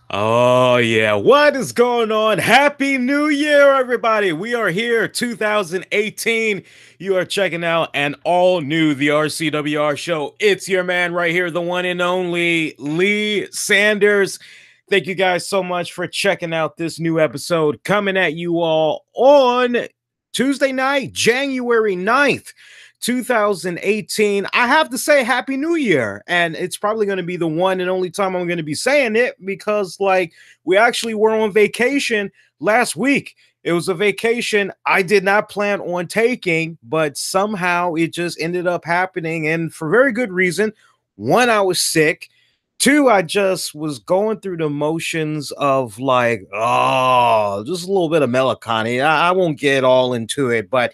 Oh, yeah. What is going on? Happy New Year, everybody. We are here, 2018. You are checking out an all new The RCWR show. It's your man right here, the one and only Lee Sanders. Thank you guys so much for checking out this new episode coming at you all on Tuesday night, January 9th. 2018. I have to say Happy New Year. And it's probably going to be the one and only time I'm going to be saying it because, like, we actually were on vacation last week. It was a vacation I did not plan on taking, but somehow it just ended up happening. And for very good reason. One, I was sick. Two, I just was going through the motions of like, oh, just a little bit of melancholy. I won't get all into it, but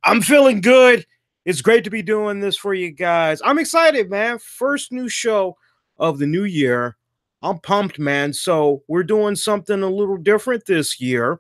I'm feeling good. It's great to be doing this for you guys. I'm excited, man. First new show of the new year. I'm pumped, man. So, we're doing something a little different this year.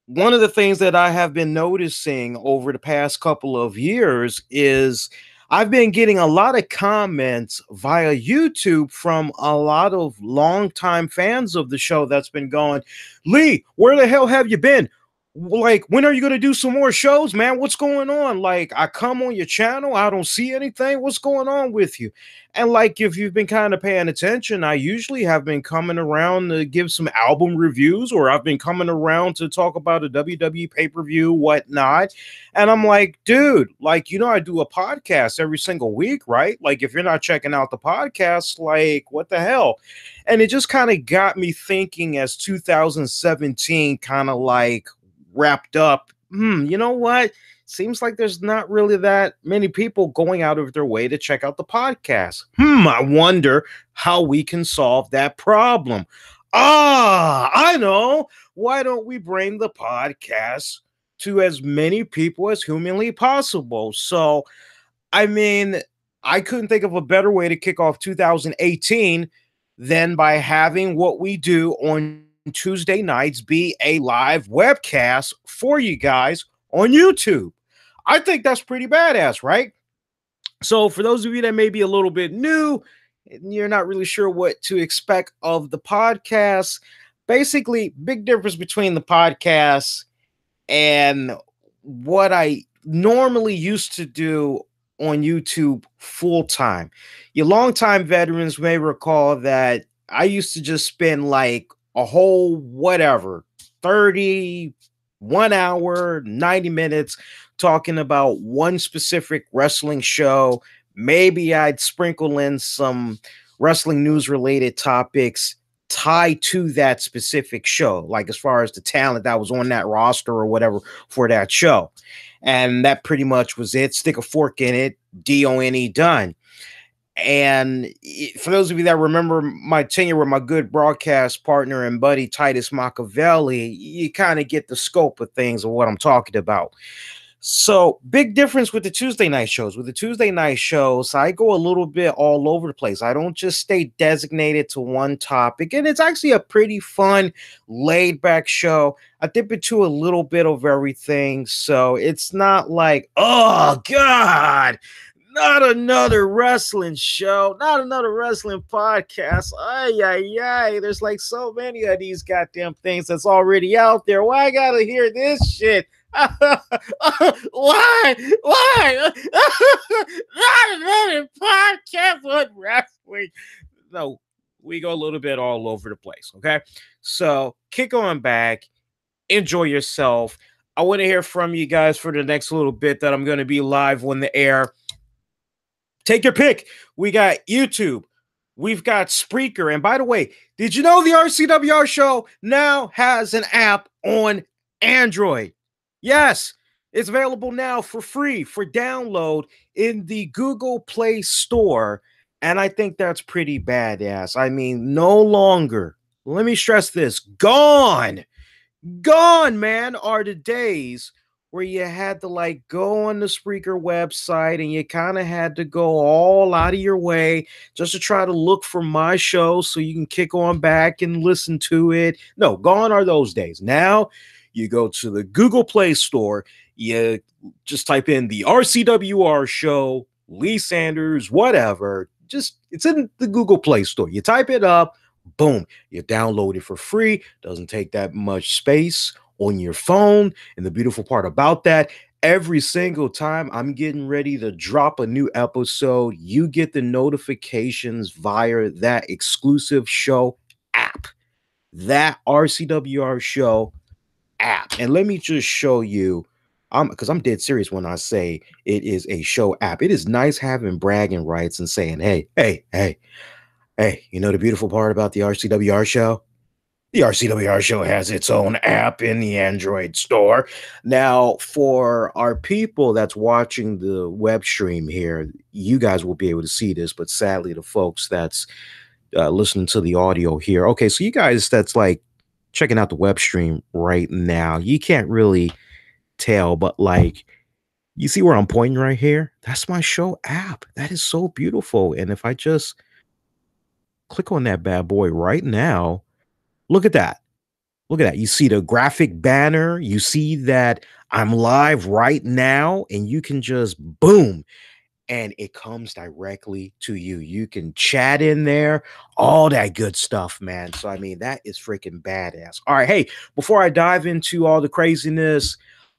One of the things that I have been noticing over the past couple of years is I've been getting a lot of comments via YouTube from a lot of longtime fans of the show that's been going, Lee, where the hell have you been? Like, when are you going to do some more shows, man? What's going on? Like, I come on your channel, I don't see anything. What's going on with you? And like, if you've been kind of paying attention, I usually have been coming around to give some album reviews, or I've been coming around to talk about a WWE pay-per-view, whatnot. And I'm like, dude, like, I do a podcast every single week, right? Like, if you're not checking out the podcast, like, what the hell? And it just kind of got me thinking as 2017 kind of like wrapped up. You know what? Seems like there's not really that many people going out of their way to check out the podcast. I wonder how we can solve that problem. I know. Why don't we bring the podcast to as many people as humanly possible? So, I mean, I couldn't think of a better way to kick off 2018 than by having what we do on Tuesday nights be a live webcast for you guys on YouTube. I think that's pretty badass, right? So, for those of you that may be a little bit new, and you're not really sure what to expect of the podcast, basically, big difference between the podcast and what I normally used to do on YouTube full time. Your longtime veterans may recall that I used to just spend like a whole whatever 31 hour 90 minutes talking about one specific wrestling show. Maybe I'd sprinkle in some wrestling news related topics tied to that specific show, like as far as the talent that was on that roster or whatever for that show. And that pretty much was it. Stick a fork in it, DONE, done. And for those of you that remember my tenure with my good broadcast partner and buddy Titus Machiavelli, you kind of get the scope of things of what I'm talking about. So, big difference with the Tuesday night shows. With the Tuesday night shows, I go a little bit all over the place. I don't just stay designated to one topic. And it's actually a pretty fun, laid back show. I dip into a little bit of everything. So, it's not like, oh, God, not another wrestling show, not another wrestling podcast. Ay, ay, ay. There's like so many of these goddamn things that's already out there. Why I gotta hear this shit? Why? Not another podcast on wrestling. No, we go a little bit all over the place. Okay. So kick on back, enjoy yourself. I want to hear from you guys for the next little bit that I'm going to be live on the air. Take your pick. We got YouTube. We've got Spreaker. And by the way, did you know the RCWR show now has an app on Android? Yes, it's available now for free for download in the Google Play Store. And I think that's pretty badass. I mean, no longer, let me stress this, gone, man, are the days where you had to like go on the Spreaker website and you kind of had to go all out of your way just to try to look for my show so you can kick on back and listen to it. No, gone are those days. Now you go to the Google Play Store, you just type in the RCWR show, Lee Sanders, whatever. Just it's in the Google Play Store. You type it up, Boom, you download it for free. Doesn't take that much space on your phone. And the beautiful part about that, every single time I'm getting ready to drop a new episode, you get the notifications via that exclusive show app, that RCWR show app. And let me just show you, because I'm dead serious when I say it is a show app. It is nice having bragging rights and saying, hey, you know the beautiful part about the RCWR show? The RCWR show has its own app in the Android store. Now, for our people that's watching the web stream here, you guys will be able to see this, but sadly, the folks that's listening to the audio here. Okay, so you guys that's like checking out the web stream right now, you can't really tell, but like, you see where I'm pointing right here? That's my show app. That is so beautiful. And if I just click on that bad boy right now, look at that. Look at that. You see the graphic banner. You see that I'm live right now, and you can just boom, and it comes directly to you. You can chat in there, all that good stuff, man. So, I mean, that is freaking badass. All right. Hey, before I dive into all the craziness,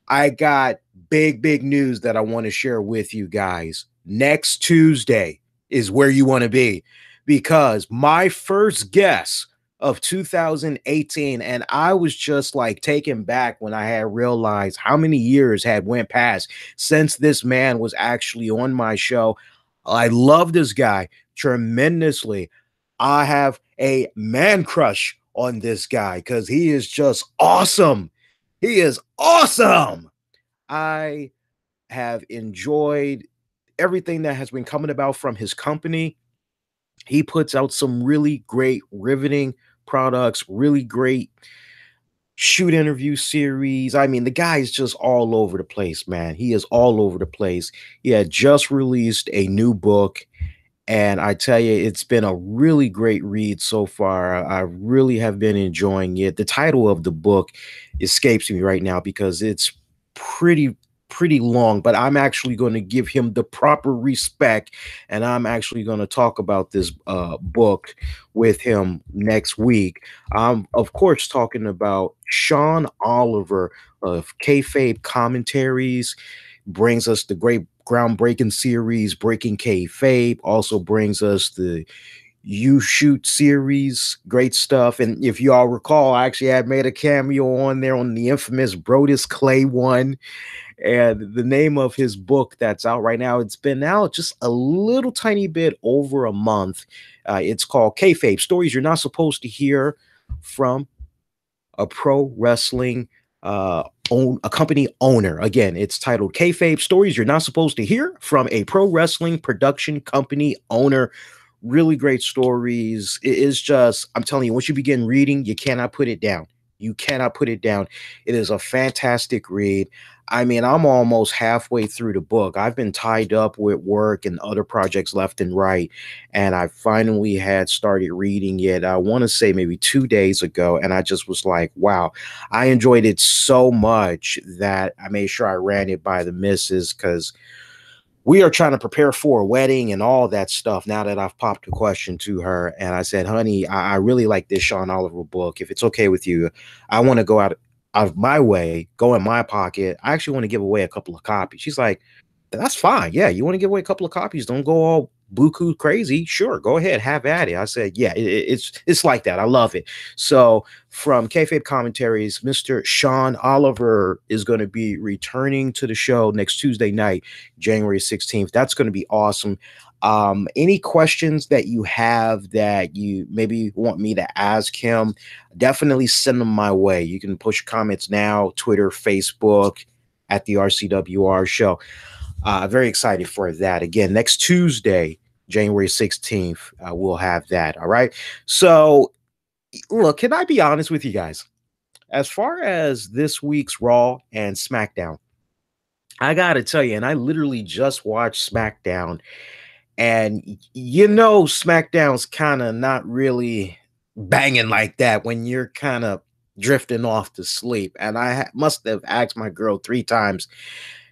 I got big news that I want to share with you guys. Next Tuesday is where you want to be, because my first guest of 2018, and I was just like taken back when I had realized how many years had went past since this man was actually on my show. I love this guy tremendously. I have a man crush on this guy because he is just awesome. He is awesome. I have enjoyed everything that has been coming about from his company. He puts out some really great, riveting products, really great shoot interview series. I mean, the guy is just all over the place, man. He is all over the place. He had just released a new book, and I tell you, it's been a really great read so far. I really have been enjoying it. The title of the book escapes me right now because it's pretty long, but I'm actually going to give him the proper respect, and I'm actually going to talk about this book with him next week. I'm of course talking about Sean Oliver of Kayfabe Commentaries. Brings us the great groundbreaking series Breaking Kayfabe, also brings us the You Shoot series, great stuff. And if you all recall, I actually had made a cameo on there on the infamous Brodus Clay one. And the name of his book that's out right now, it's been out just a little tiny bit over a month. It's called Kayfabe, Stories You're Not Supposed to Hear from a Pro Wrestling a company owner. Again, it's titled Kayfabe, Stories You're Not Supposed to Hear from a Pro Wrestling Production Company Owner. Really great stories. It is just, I'm telling you, once you begin reading, you cannot put it down. You cannot put it down. It is a fantastic read. I mean, I'm almost halfway through the book. I've been tied up with work and other projects left and right, and I finally had started reading it. I want to say maybe 2 days ago, and I just was like, wow, I enjoyed it so much that I made sure I ran it by the missus, because we are trying to prepare for a wedding and all that stuff now that I've popped a question to her. And I said, honey, I really like this Sean Oliver book. If it's okay with you, I want to go out of my way, go in my pocket. I actually want to give away a couple of copies. She's like, that's fine. Yeah, you want to give away a couple of copies. Don't go all buku crazy. Sure, go ahead, have at it. I said, yeah, it's like that. I love it. So from Kayfabe Commentaries, Mr. Sean Oliver is going to be returning to the show next Tuesday night, January 16th. That's going to be awesome. Any questions that you have that you maybe want me to ask him, definitely send them my way. You can push comments now, Twitter, Facebook, at the RCWR show. Very excited for that. Again, next Tuesday, January 16th, we'll have that. All right. So, look, can I be honest with you guys? As far as this week's Raw and SmackDown, I got to tell you, and I literally just watched SmackDown, and SmackDown's kind of not really banging like that when you're kind of drifting off to sleep. And I must have asked my girl 3 times,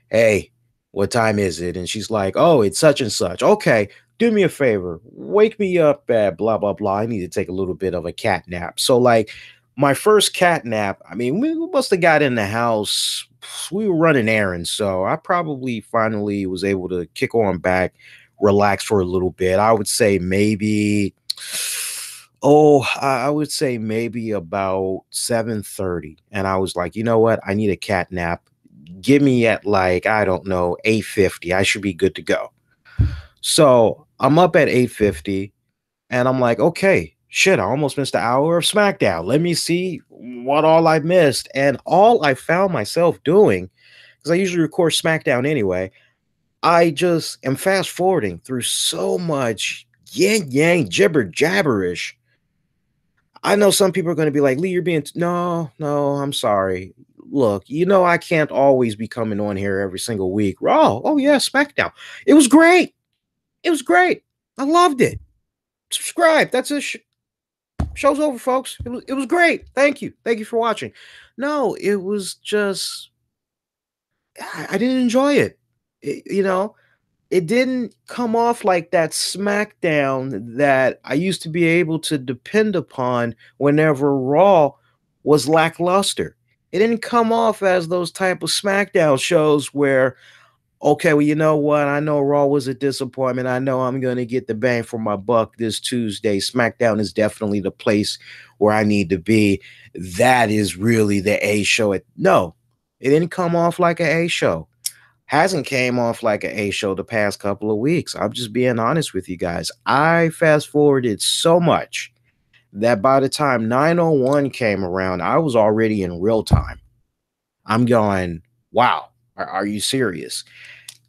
hey, what time is it? And she's like, oh, it's such and such. Okay, do me a favor, wake me up at blah blah blah. I need to take a little bit of a cat nap. So like my first cat nap, I mean, we must have got in the house. We were running errands, so I probably finally was able to kick on back, relax for a little bit. I would say maybe, I would say maybe about 7:30. And I was like, you know what? I need a cat nap. Give me at like, I don't know, 8:50. I should be good to go. So I'm up at 8:50 and I'm like, okay, shit, I almost missed an hour of SmackDown. Let me see what all I missed. And all I found myself doing, because I usually record SmackDown anyway, I just am fast forwarding through so much yin yang gibber jabberish. I know some people are going to be like, Lee, you're being, no, I'm sorry. Look, you know, I can't always be coming on here every single week. Raw, oh yeah, SmackDown. It was great. It was great. I loved it. Subscribe. That's it. Show's over, folks. It was great. Thank you. Thank you for watching. No, it was just, I didn't enjoy it. You know, it didn't come off like that SmackDown that I used to be able to depend upon whenever Raw was lackluster. It didn't come off as those type of SmackDown shows where, okay, well, you know what? I know Raw was a disappointment. I know I'm going to get the bang for my buck this Tuesday. SmackDown is definitely the place where I need to be. That is really the A show. No, it didn't come off like an A show. Hasn't came off like an A show the past couple of weeks. I'm just being honest with you guys. I fast forwarded so much that by the time 9:01 came around, I was already in real time. I'm going, wow, are you serious?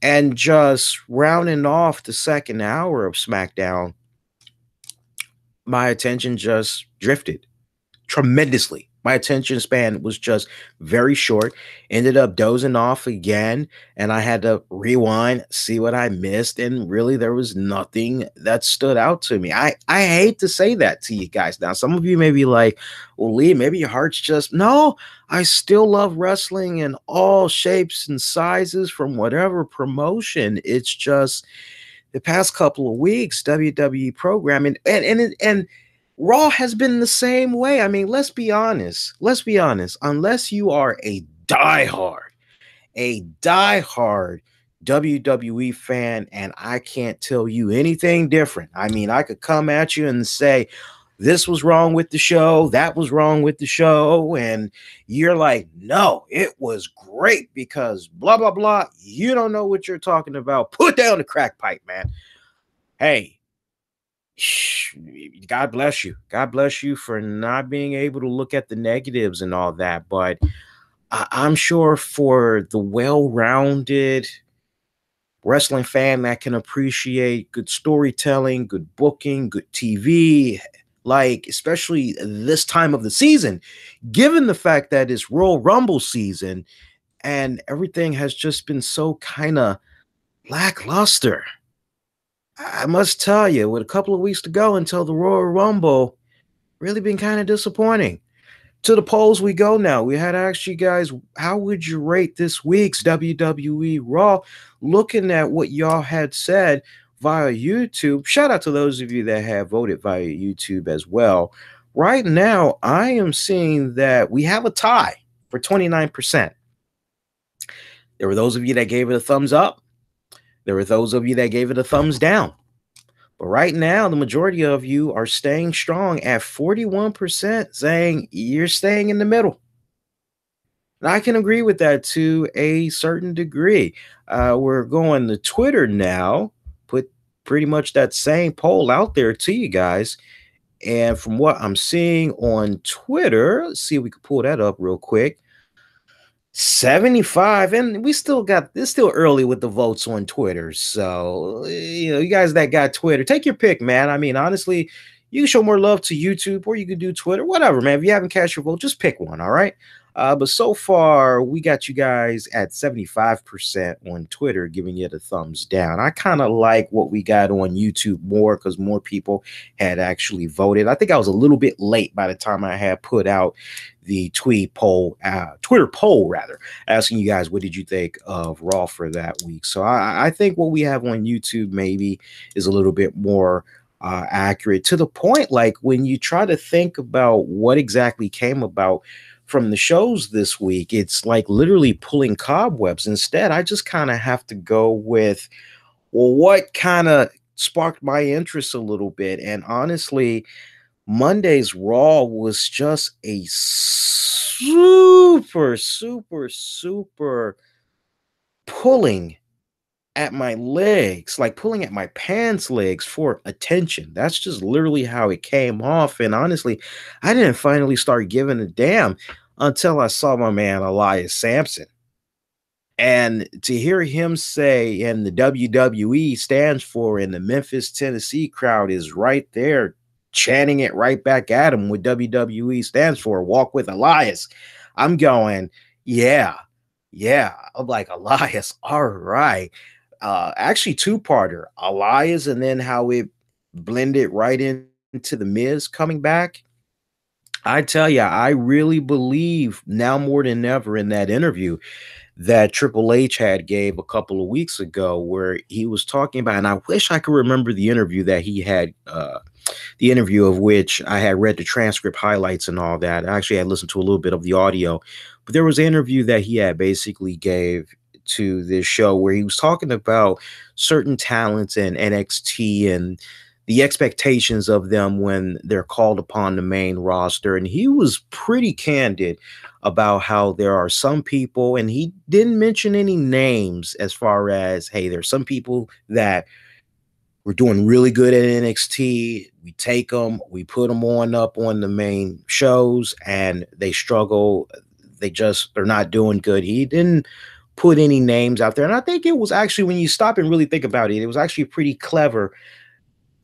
And just rounding off the second hour of SmackDown, my attention just drifted tremendously. My attention span was just very short. Ended up dozing off again, and I had to rewind, see what I missed, and really there was nothing that stood out to me. I hate to say that to you guys. Now, some of you may be like, well, Lee, maybe your heart's just, no, I still love wrestling in all shapes and sizes from whatever promotion. It's just the past couple of weeks, WWE programming and Raw has been the same way. I mean, let's be honest. Let's be honest. Unless you are a diehard WWE fan, and I can't tell you anything different. I mean, I could come at you and say, this was wrong with the show, that was wrong with the show, and you're like, no, it was great because blah, blah, blah. You don't know what you're talking about. Put down the crack pipe, man. Hey, God bless you. God bless you for not being able to look at the negatives and all that. But I'm sure for the well-rounded wrestling fan that can appreciate good storytelling, good booking, good TV, like especially this time of the season, given the fact that it's Royal Rumble season and everything has just been so kind of lackluster. I must tell you, with a couple of weeks to go until the Royal Rumble, really been kind of disappointing. To the polls we go now. We had to ask you guys, how would you rate this week's WWE Raw? Looking at what y'all had said via YouTube. Shout out to those of you that have voted via YouTube as well. Right now, I am seeing that we have a tie for 29%. There were those of you that gave it a thumbs up. There were those of you that gave it a thumbs down. But right now, the majority of you are staying strong at 41%, saying you're staying in the middle. And I can agree with that to a certain degree. We're going to Twitter now, put pretty much that same poll out there to you guys. And from what I'm seeing on Twitter, let's see if we can pull that up real quick. 75, and we still got, it's still early with the votes on Twitter. So, you know, you guys that got Twitter, take your pick, man. I mean, honestly, you can show more love to YouTube or you can do Twitter, whatever, man. If you haven't cast your vote, just pick one, all right? But so far, we got you guys at 75% on Twitter giving it a thumbs down. I kind of like what we got on YouTube more because more people had actually voted. I think I was a little bit late by the time I had put out the Twitter poll rather, asking you guys what did you think of Raw for that week. So I think what we have on YouTube maybe is a little bit more accurate, to the point like when you try to think about what exactly came about from the shows this week, it's like literally pulling cobwebs. Instead, I just kind of have to go with, well, what kind of sparked my interest a little bit. And honestly, Monday's Raw was just a super pulling at my legs, like pulling at my pants legs for attention. That's just literally how it came off. And honestly, I didn't finally start giving a damn until I saw my man Elias Sampson. And to hear him say, and the WWE stands for, and the Memphis, Tennessee crowd is right there chanting it right back at him, what WWE stands for, walk with Elias. I'm going, yeah. I'm like, Elias, all right. Actually, two-parter, Elias, and then how it blended right into the Miz coming back. I tell you, I really believe now more than ever in that interview that Triple H had gave a couple of weeks ago, where he was talking about, and I wish I could remember the interview that he had, the interview of which I had read the transcript highlights and all that. I actually had listened to a little bit of the audio, but there was an interview that he had basically gave to this show where he was talking about certain talents in NXT and the expectations of them when they're called upon the main roster. And he was pretty candid about how there are some people, and he didn't mention any names, as far as, hey, there's some people that we're doing really good at NXT. We take them, we put them up on the main shows, and they struggle. They're not doing good. He didn't put any names out there. And I think it was actually, when you stop and really think about it, it was actually pretty clever.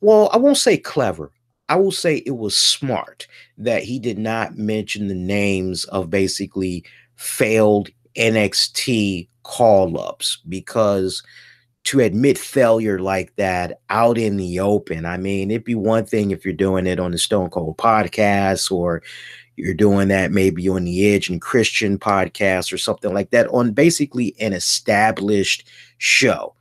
Well, I won't say clever. I will say it was smart that he did not mention the names of basically failed NXT call-ups, because to admit failure like that out in the open, I mean, it'd be one thing if you're doing it on the Stone Cold podcast, or you're doing that maybe on the Edge and Christian podcast or something like that, on basically an established show.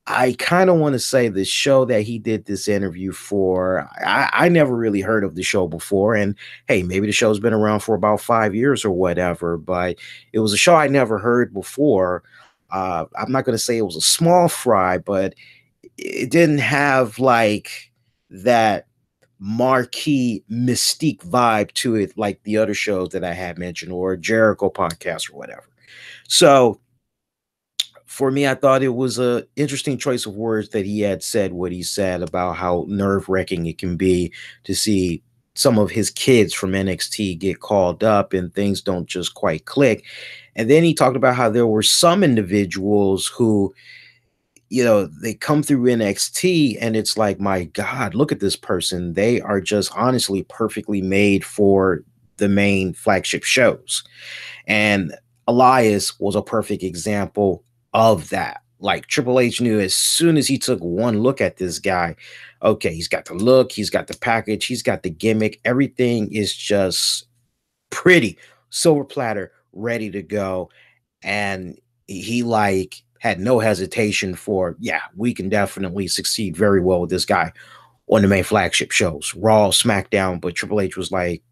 I kind of want to say the show that he did this interview for, I never really heard of the show before. And hey, maybe the show's been around for about 5 years or whatever, but it was a show I never heard before. I'm not going to say it was a small fry, but it didn't have like that marquee mystique vibe to it like the other shows that I had mentioned, or Jericho podcast or whatever. So for me, I thought it was a interesting choice of words that he had said what he said about how nerve-wracking it can be to see some of his kids from NXT get called up and things don't just quite click. And then he talked about how there were some individuals who, they come through NXT and it's like, my God, look at this person. They are just honestly perfectly made for the main flagship shows. And Elias was a perfect example of that. Like, Triple H knew as soon as he took one look at this guy, okay, he's got the look, he's got the package, he's got the gimmick, everything is just pretty silver platter, ready to go. And he like had no hesitation for, yeah, we can definitely succeed very well with this guy on the main flagship shows, Raw, SmackDown. But Triple H was like,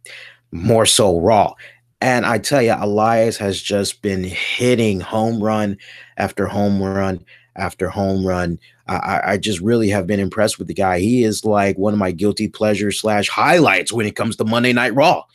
more so Raw. And I tell you, Elias has just been hitting home run after home run after home run. I just really have been impressed with the guy. He is like one of my guilty pleasures / highlights when it comes to Monday Night Raw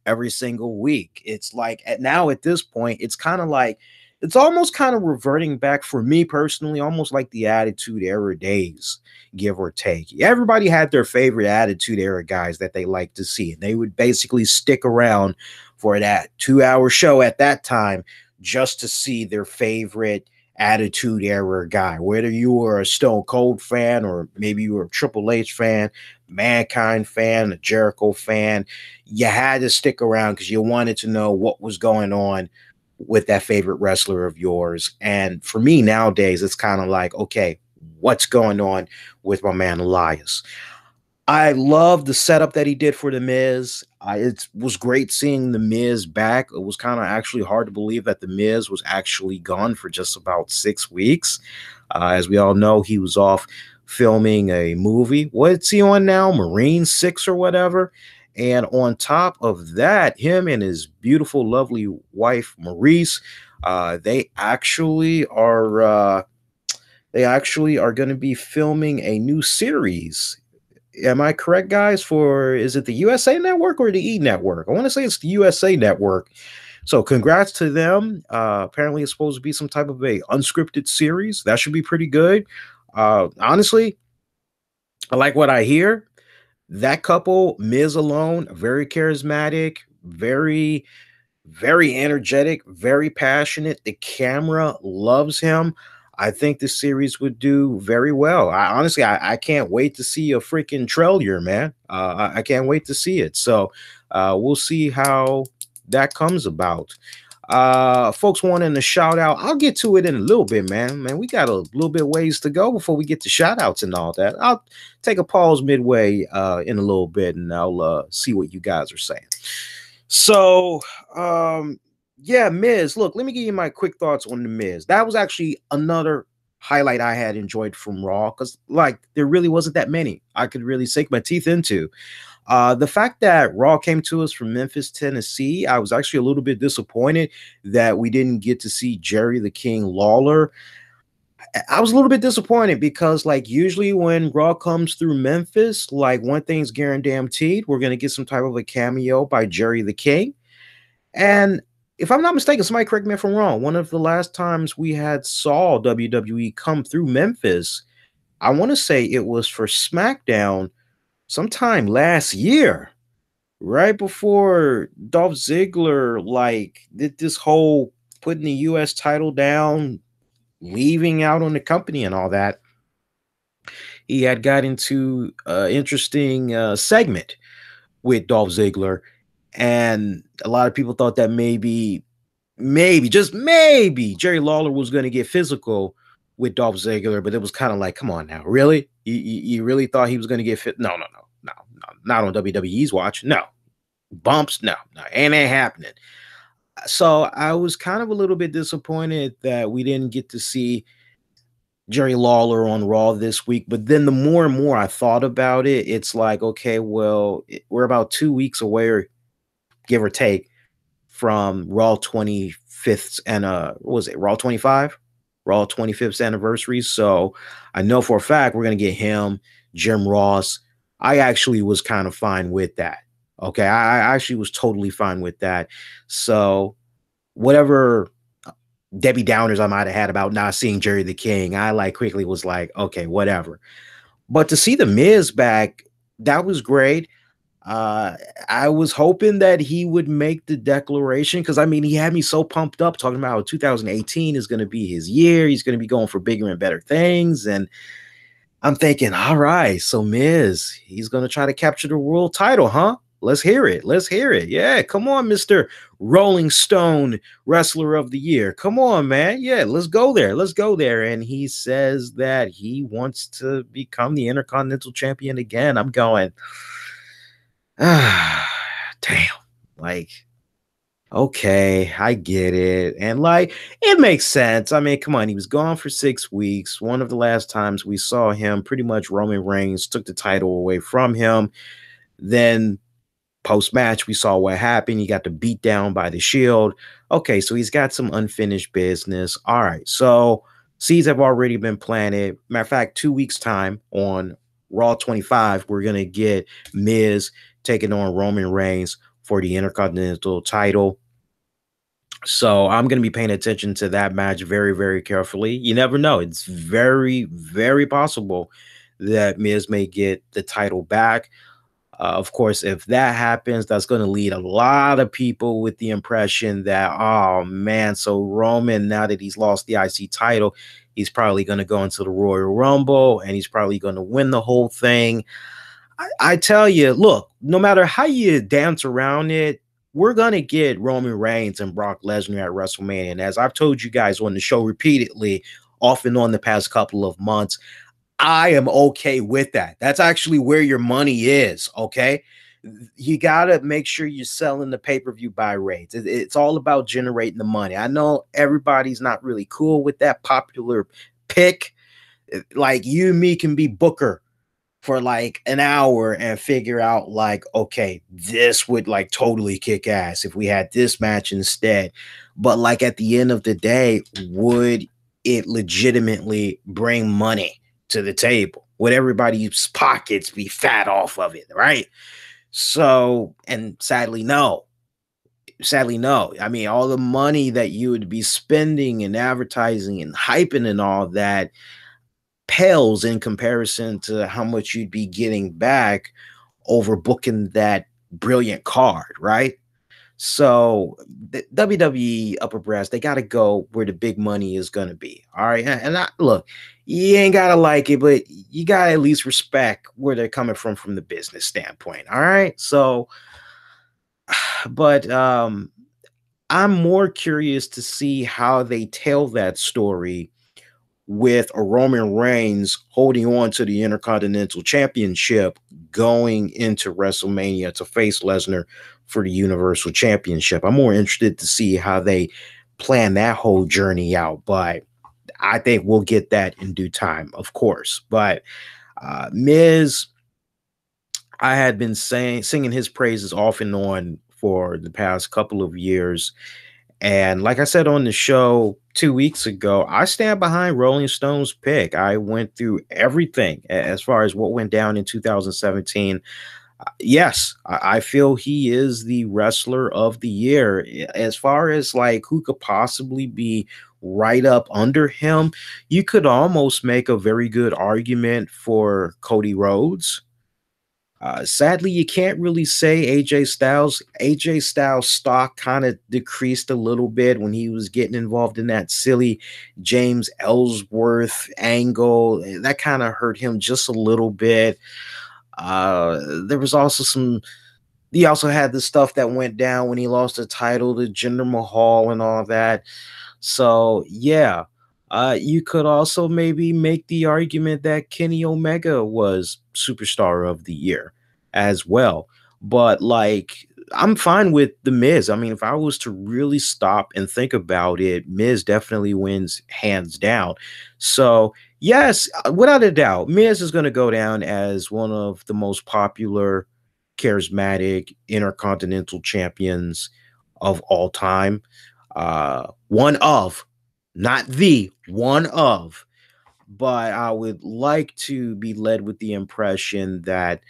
every single week. It's like at this point, it's kind of like, it's almost kind of reverting back for me personally, almost like the Attitude Era days, give or take. Everybody had their favorite Attitude Era guys that they like to see, and they would basically stick around for that 2-hour show at that time just to see their favorite Attitude Era guy. Whether you were a Stone Cold fan or maybe you were a Triple H fan, Mankind fan, a Jericho fan, you had to stick around because you wanted to know what was going on with that favorite wrestler of yours. And for me nowadays, it's kind of like, okay, what's going on with my man Elias? I love the setup that he did for The Miz. It was great seeing The Miz back. It was kind of actually hard to believe that The Miz was actually gone for just about 6 weeks. As we all know, he was off filming a movie. What's he on now? Marine 6 or whatever. And on top of that, him and his beautiful, lovely wife, Maurice, they actually are going to be filming a new series. Am I correct, guys? Is it the USA Network or the E Network? I want to say it's the USA Network. So congrats to them. Apparently it's supposed to be some type of a unscripted series. That should be pretty good. Honestly, I like what I hear. That couple, Miz alone, very charismatic, very, very energetic, very passionate. The camera loves him. I think this series would do very well. I can't wait to see a freaking trailer, man. I can't wait to see it. So we'll see how that comes about. Folks wanting a shout out. I'll get to it in a little bit, man. We got a little bit ways to go before we get to shout outs and all that. I'll take a pause midway in a little bit and I'll see what you guys are saying. So, yeah, Miz. Look, let me give you my quick thoughts on the Miz. That was actually another highlight I had enjoyed from Raw because, like, there really wasn't that many I could really sink my teeth into. The fact that Raw came to us from Memphis, Tennessee, I was actually a little bit disappointed that we didn't get to see Jerry the King Lawler. I was a little bit disappointed because, like, usually when Raw comes through Memphis, like, one thing's guaranteed, we're going to get some type of a cameo by Jerry the King. And if I'm not mistaken, somebody correct me if I'm wrong, one of the last times we saw WWE come through Memphis, I want to say it was for SmackDown sometime last year, right before Dolph Ziggler, like, did this whole putting the U.S. title down, leaving out on the company and all that. He had got into an interesting segment with Dolph Ziggler, and a lot of people thought that maybe, just maybe, Jerry Lawler was going to get physical with Dolph Ziggler, but it was kind of like, come on now, really? You really thought he was going to get fit? No, not on WWE's watch. No. Bumps? No, ain't happening. So I was kind of a little bit disappointed that we didn't get to see Jerry Lawler on Raw this week. But then the more and more I thought about it, it's like, okay, well, we're about 2 weeks away, or give or take, from Raw 25th and what was it, Raw 25? Raw 25th anniversary. So I know for a fact we're going to get him, Jim Ross. I actually was kind of fine with that. Okay, I actually was totally fine with that. So whatever Debbie Downers I might have had about not seeing Jerry the King, I like quickly was like, okay, whatever. But to see the Miz back, that was great. I was hoping that he would make the declaration because, I mean, he had me so pumped up talking about how 2018 is going to be his year. He's going to be going for bigger and better things. And I'm thinking, all right, so Miz, he's going to try to capture the world title, huh? Let's hear it. Let's hear it. Yeah, come on, Mr. Rolling Stone Wrestler of the Year. Come on, man. Yeah, let's go there. Let's go there. And he says that he wants to become the Intercontinental Champion again. I'm going, damn. Like, okay, I get it. And, like, it makes sense. I mean, come on. He was gone for 6 weeks. One of the last times we saw him, pretty much Roman Reigns took the title away from him. Then post-match, we saw what happened. He got the beat down by the Shield. Okay, so he's got some unfinished business. All right, so seeds have already been planted. Matter of fact, 2 weeks' time on Raw 25, we're going to get Miz taking on Roman Reigns for the Intercontinental title. So I'm going to be paying attention to that match very, very carefully. You never know. It's very, very possible that Miz may get the title back. Of course, if that happens, that's going to lead a lot of people with the impression that, oh, man, so Roman, now that he's lost the IC title, he's probably going to go into the Royal Rumble and he's probably going to win the whole thing. I tell you, look, no matter how you dance around it, we're gonna get Roman Reigns and Brock Lesnar at WrestleMania. And as I've told you guys on the show repeatedly, off and on the past couple of months, I am okay with that. That's actually where your money is. Okay. You got to make sure you're selling the pay-per-view buy rates. It's all about generating the money. I know everybody's not really cool with that popular pick. Like you and me can be Booker for like an hour and figure out like, okay, this would like totally kick ass if we had this match instead. But like at the end of the day, would it legitimately bring money to the table? Would everybody's pockets be fat off of it, right? So, and sadly, no. Sadly, no. I mean, all the money that you would be spending and advertising and hyping and all that pales in comparison to how much you'd be getting back over booking that brilliant card, right? So the WWE upper brass, they got to go where the big money is going to be. All right. And look, you ain't got to like it, but you got to at least respect where they're coming from the business standpoint. All right. So, but I'm more curious to see how they tell that story with a Roman Reigns holding on to the Intercontinental Championship going into WrestleMania to face Lesnar for the Universal Championship. I'm more interested to see how they plan that whole journey out, but I think we'll get that in due time, of course. But Miz, I had been singing his praises off and on for the past couple of years. And like I said on the show 2 weeks ago, I stand behind Rolling Stone's pick. I went through everything as far as what went down in 2017. Yes, I feel he is the wrestler of the year. As far as like who could possibly be right up under him, you could almost make a very good argument for Cody Rhodes. Sadly, you can't really say AJ Styles. AJ Styles' stock kind of decreased a little bit when he was getting involved in that silly James Ellsworth angle. That kind of hurt him just a little bit. There was also some. He also had the stuff that went down when he lost the title to Jinder Mahal and all that. So yeah, you could also maybe make the argument that Kenny Omega was superstar of the year as well. But like, I'm fine with the Miz. I mean, if I was to really stop and think about it, Miz definitely wins hands down. So yes, without a doubt, Miz is going to go down as one of the most popular, charismatic intercontinental champions of all time. One of, not the one of, but I would like to be led with the impression that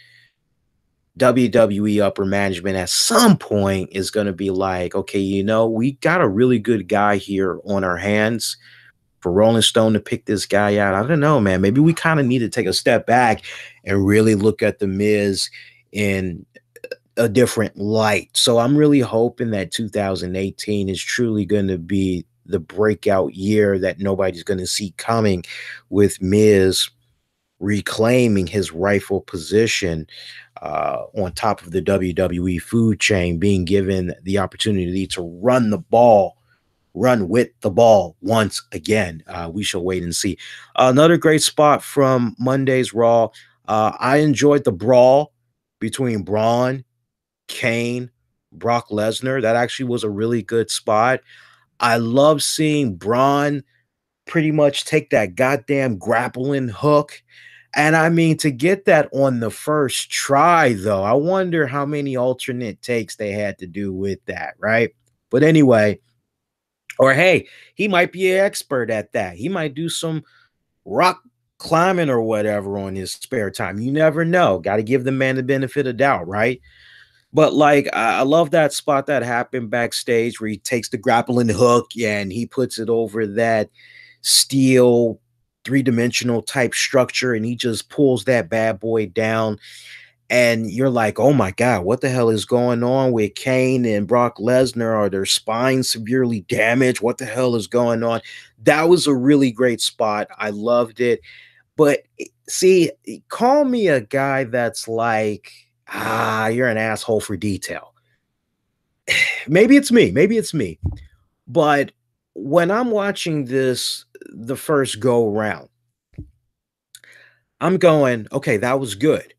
WWE upper management at some point is going to be like, okay, you know, we got a really good guy here on our hands. For Rolling Stone to pick this guy out, I don't know, man. Maybe we kind of need to take a step back and really look at the Miz in a different light. So I'm really hoping that 2018 is truly going to be the breakout year that nobody's going to see coming, with Miz reclaiming his rightful position on top of the WWE food chain, being given the opportunity to run with the ball once again. We shall wait and see. Another great spot from Monday's Raw. I enjoyed the brawl between Braun, Kane, Brock Lesnar. That actually was a really good spot. I love seeing Braun pretty much take that goddamn grappling hook. And I mean, to get that on the first try, though, I wonder how many alternate takes they had to do with that, right? But anyway, or hey, he might be an expert at that. He might do some rock climbing or whatever on his spare time. You never know. Got to give the man the benefit of doubt, right? But like, I love that spot that happened backstage where he takes the grappling hook, yeah, and he puts it over that steel three-dimensional type structure, and he just pulls that bad boy down. And you're like, oh my God, what the hell is going on with Kane and Brock Lesnar? Are their spines severely damaged? What the hell is going on? That was a really great spot. I loved it. But see, call me a guy that's like, you're an asshole for detail. Maybe it's me. Maybe it's me. But when I'm watching this the first go round, I'm going, okay, that was good.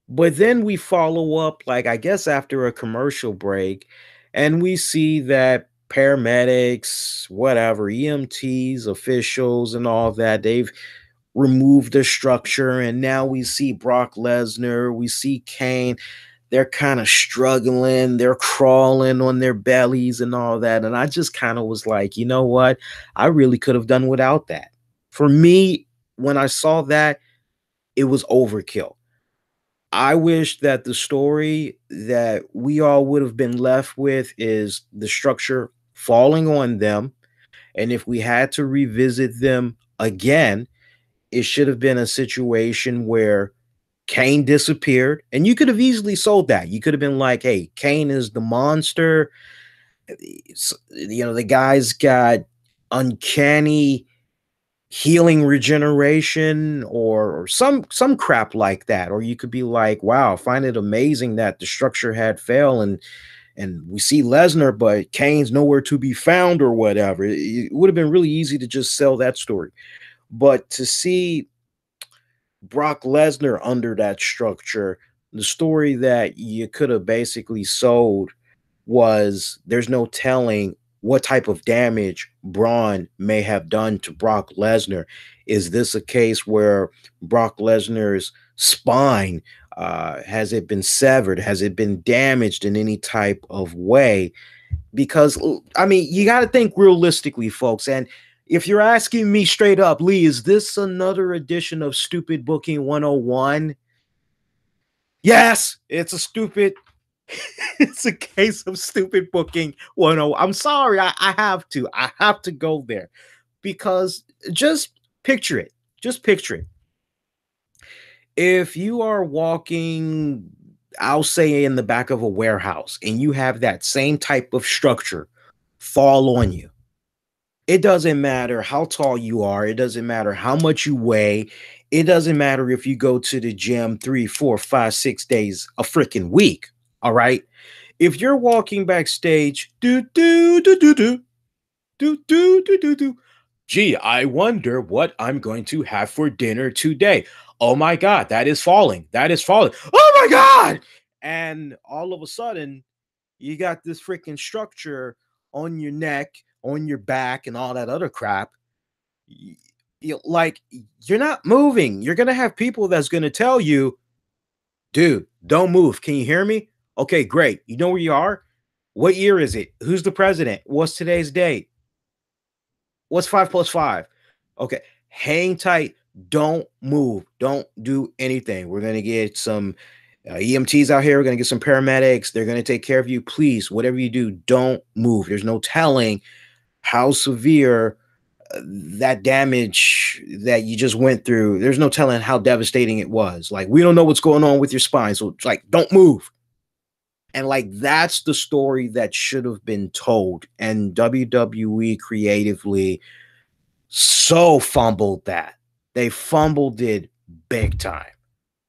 But then we follow up, like, I guess after a commercial break, and we see that paramedics, whatever, EMTs, officials, and all that, they've removed the structure. And now we see Brock Lesnar, we see Kane. They're kind of struggling, they're crawling on their bellies and all that. And I just kind of was like, you know what? I really could have done without that. For me, when I saw that, it was overkill. I wish that the story that we all would have been left with is the structure falling on them. And if we had to revisit them again, it should have been a situation where Kane disappeared, and you could have easily sold that. You could have been like, hey, Kane is the monster. The guy's got uncanny healing regeneration or some crap like that. Or you could be like, wow, I find it amazing that the structure had failed and we see Lesnar, but Kane's nowhere to be found or whatever. It would have been really easy to just sell that story. But to see Brock Lesnar under that structure, the story that you could have basically sold was there's no telling what type of damage Braun may have done to Brock Lesnar. Is this a case where Brock Lesnar's spine has it been severed? Has it been damaged in any type of way? Because I mean, you got to think realistically, folks. And if you're asking me straight up, Lee, is this another edition of Stupid Booking 101? Yes, it's a stupid. It's a case of stupid booking 101. I'm sorry, I have to. I have to go there because just picture it. Just picture it. If you are walking, I'll say in the back of a warehouse, and you have that same type of structure fall on you, it doesn't matter how tall you are. It doesn't matter how much you weigh. It doesn't matter if you go to the gym 3, 4, 5, 6 days a freaking week. All right. If you're walking backstage, gee, I wonder what I'm going to have for dinner today. Oh my God, that is falling. That is falling. Oh my God. And all of a sudden, you got this freaking structure on your neck, on your back, and all that other crap. Like, you're not moving. You're going to have people that's going to tell you, dude, don't move. Can you hear me? Okay, great. You know where you are? What year is it? Who's the president? What's today's date? What's 5 plus 5? Okay, hang tight. Don't move. Don't do anything. We're going to get some EMTs out here. We're going to get some paramedics. They're going to take care of you. Please, whatever you do, don't move. There's no telling how severe that damage that you just went through. There's no telling how devastating it was. Like, we don't know what's going on with your spine. So it's like, don't move. And like, that's the story that should have been told. And WWE creatively so fumbled that. They fumbled it big time.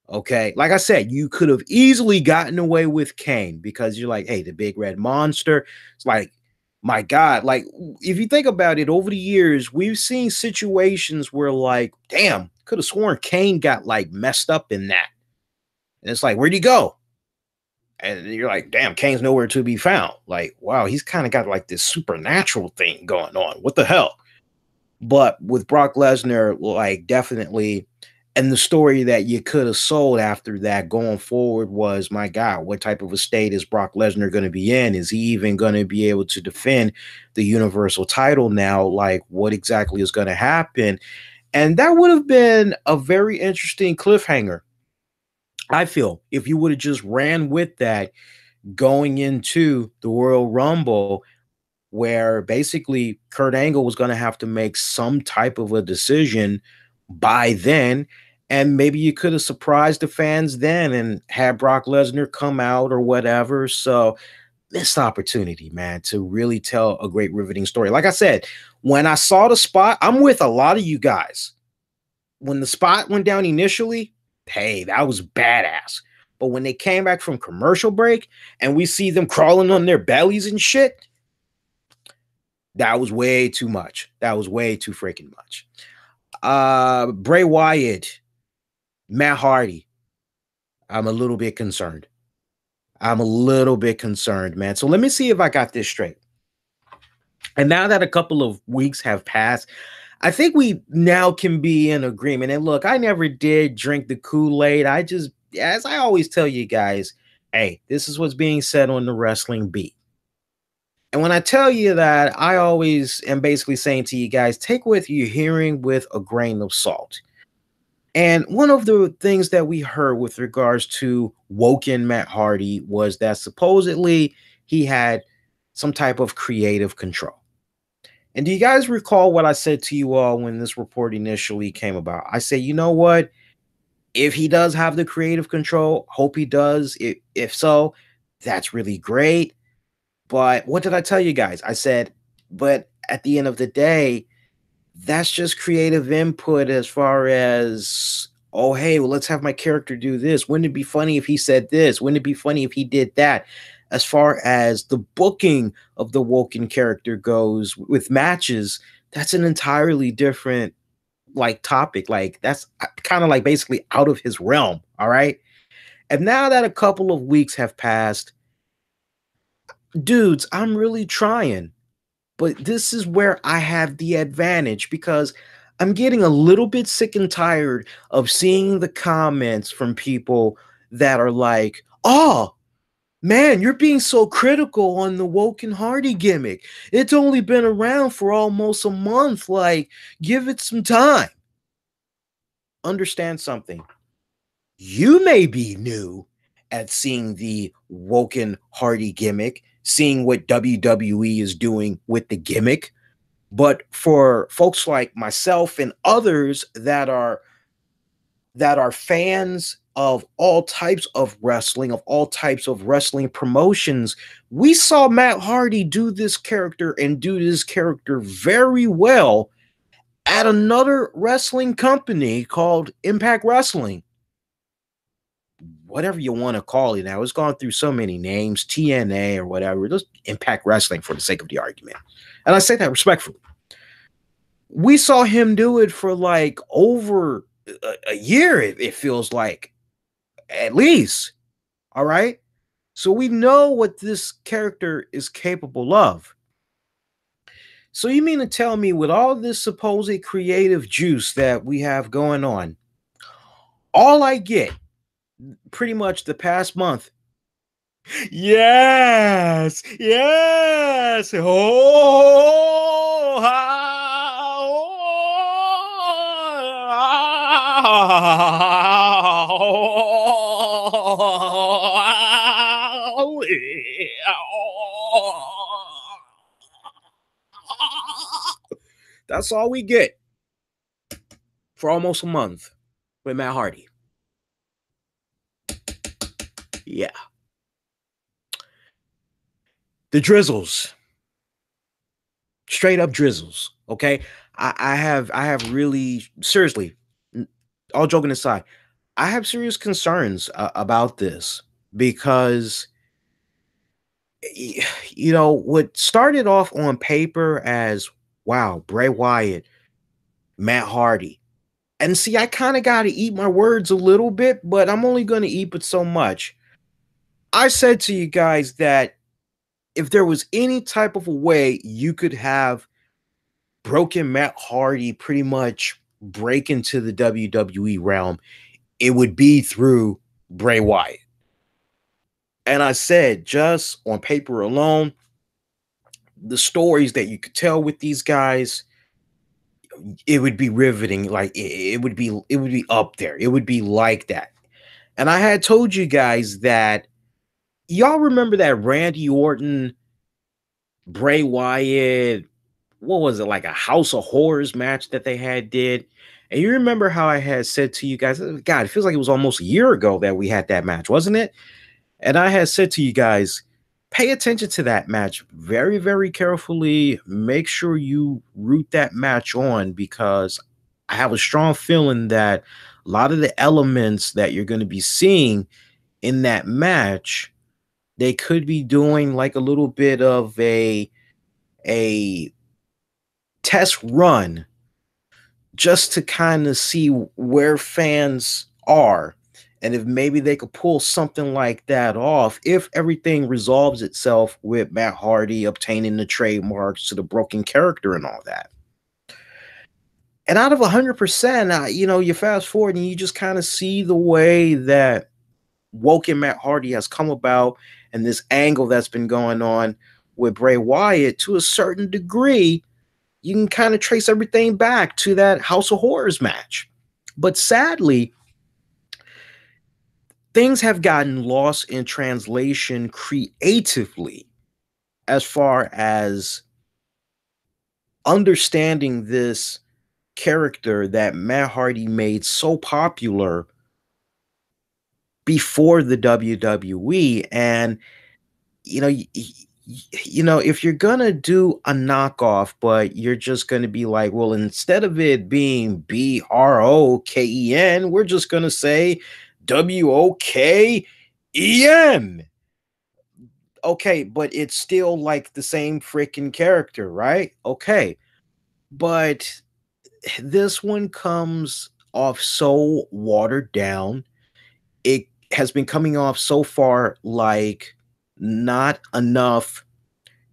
Okay. Like I said, you could have easily gotten away with Kane because you're like, hey, the big red monster. It's like, my God, like, if you think about it, over the years, we've seen situations where, like, damn, could have sworn Kane got like messed up in that. And it's like, where'd he go? And you're like, damn, Kane's nowhere to be found. Like, wow, he's kind of got like this supernatural thing going on. What the hell? But with Brock Lesnar, like, definitely, and the story that you could have sold after that going forward was, my God, what type of a state is Brock Lesnar going to be in? Is he even going to be able to defend the Universal title now? Like, what exactly is going to happen? And that would have been a very interesting cliffhanger, I feel, if you would have just ran with that going into the Royal Rumble, where basically Kurt Angle was going to have to make some type of a decision by then. And maybe you could have surprised the fans then and had Brock Lesnar come out or whatever. So, missed opportunity, man, to really tell a great riveting story. Like I said, when I saw the spot, I'm with a lot of you guys. when the spot went down initially, hey, that was badass. But when they came back from commercial break and we see them crawling on their bellies and shit, that was way too much. That was way too freaking much. Bray Wyatt, Matt Hardy. I'm a little bit concerned. I'm a little bit concerned, man. So let me see if I got this straight. And now that a couple of weeks have passed, I think we now can be in agreement. And look, I never did drink the Kool-Aid. I just, as I always tell you guys, hey, this is what's being said on the wrestling beat. And when I tell you that, I always am basically saying to you guys, take what you're hearing with a grain of salt. And one of the things that we heard with regards to Woken Matt Hardy was that supposedly he had some type of creative control. And do you guys recall what I said to you all when this report initially came about? I said, you know what? If he does have the creative control, hope he does. If so, that's really great. But what did I tell you guys? I said, but at the end of the day, that's just creative input as far as, oh, hey, well, let's have my character do this. Wouldn't it be funny if he said this? Wouldn't it be funny if he did that? As far as the booking of the Woken character goes with matches, that's an entirely different like topic. Like that's kind of like basically out of his realm. All right. And now that a couple of weeks have passed, dudes, I'm really trying. But this is where I have the advantage because I'm getting a little bit sick and tired of seeing the comments from people that are like, oh, man, you're being so critical on the Woken Hardy gimmick. It's only been around for almost a month. Like, give it some time. Understand something. You may be new at seeing the Woken Hardy gimmick, seeing what WWE is doing with the gimmick. But for folks like myself and others that are fans of all types of wrestling, of all types of wrestling promotions, we saw Matt Hardy do this character and do this character very well at another wrestling company called Impact Wrestling. Whatever you want to call it now. It's gone through so many names, TNA or whatever. Just Impact Wrestling for the sake of the argument. And I say that respectfully. We saw him do it for like over a year, it feels like. At least. All right. So we know what this character is capable of. So you mean to tell me with all this supposed creative juice that we have going on, all I get pretty much the past month. Yes. Yes. That's all we get for almost a month with Matt Hardy. Yeah. The drizzles. Straight up drizzles. Okay. I have really, seriously, all joking aside, I have serious concerns about this because, you know, what started off on paper as, wow, Bray Wyatt, Matt Hardy. And see, I kind of got to eat my words a little bit, but I'm only going to eat but so much. I said to you guys that if there was any type of a way you could have broken Matt Hardy pretty much break into the WWE realm, it would be through Bray Wyatt. And I said, just on paper alone, the stories that you could tell with these guys, it would be riveting. Like it would be up there. It would be like that. And I had told you guys that y'all remember that Randy Orton, Bray Wyatt, what was it, like a House of Horrors match that they did? And you remember how I had said to you guys, God, it feels like it was almost a year ago that we had that match, wasn't it? And I had said to you guys, pay attention to that match very, very carefully. Make sure you root that match on because I have a strong feeling that a lot of the elements that you're going to be seeing in that match, they could be doing like a little bit of a test run just to kind of see where fans are, and if maybe they could pull something like that off if everything resolves itself with Matt Hardy obtaining the trademarks to the broken character and all that. And out of 100%, you fast forward and you just kind of see the way that Woken Matt Hardy has come about, and this angle that's been going on with Bray Wyatt. To a certain degree, you can kind of trace everything back to that House of Horrors match. But sadly, things have gotten lost in translation creatively as far as understanding this character that Matt Hardy made so popular before the WWE. And if you're gonna do a knockoff, but you're just gonna be like, well, instead of it being BROKEN, we're just gonna say WOKEN. Okay, but it's still like the same freaking character, right? Okay, but this one comes off so watered down. It has been coming off so far like not enough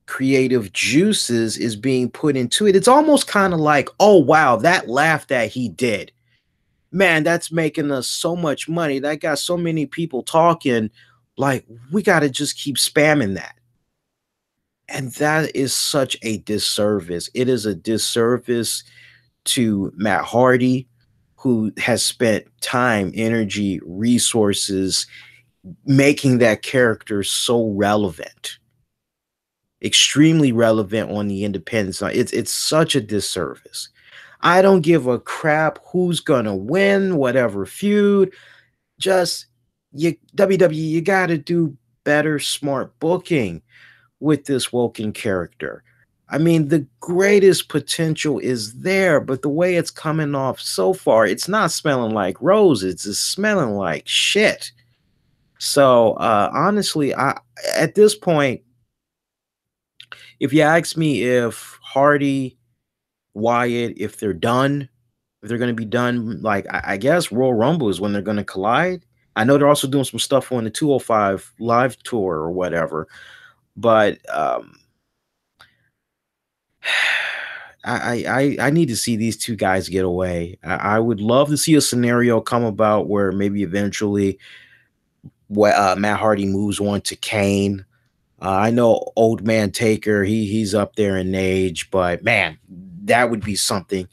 creative juices is being put into it. It's almost kind of like, oh wow, that laugh that he did, man, that's making us so much money. That got so many people talking. Like, we got to just keep spamming that. And that is such a disservice. It is a disservice to Matt Hardy, who has spent time, energy, resources making that character so relevant, extremely relevant on the independent side. It's such a disservice. I don't give a crap who's gonna win whatever feud. Just WWE, you got to do better, smart booking with this Woken character. I mean, the greatest potential is there, but the way it's coming off so far, it's not smelling like roses. It's smelling like shit. So honestly, at this point, if you ask me if Hardy, Wyatt, if they're done, if they're going to be done, like I guess Royal Rumble is when they're going to collide. I know they're also doing some stuff on the 205 live tour or whatever, but I need to see these two guys get away. I would love to see a scenario come about where maybe eventually Matt Hardy moves on to Kane. I know Old Man Taker, he's up there in age, but man, that would be something.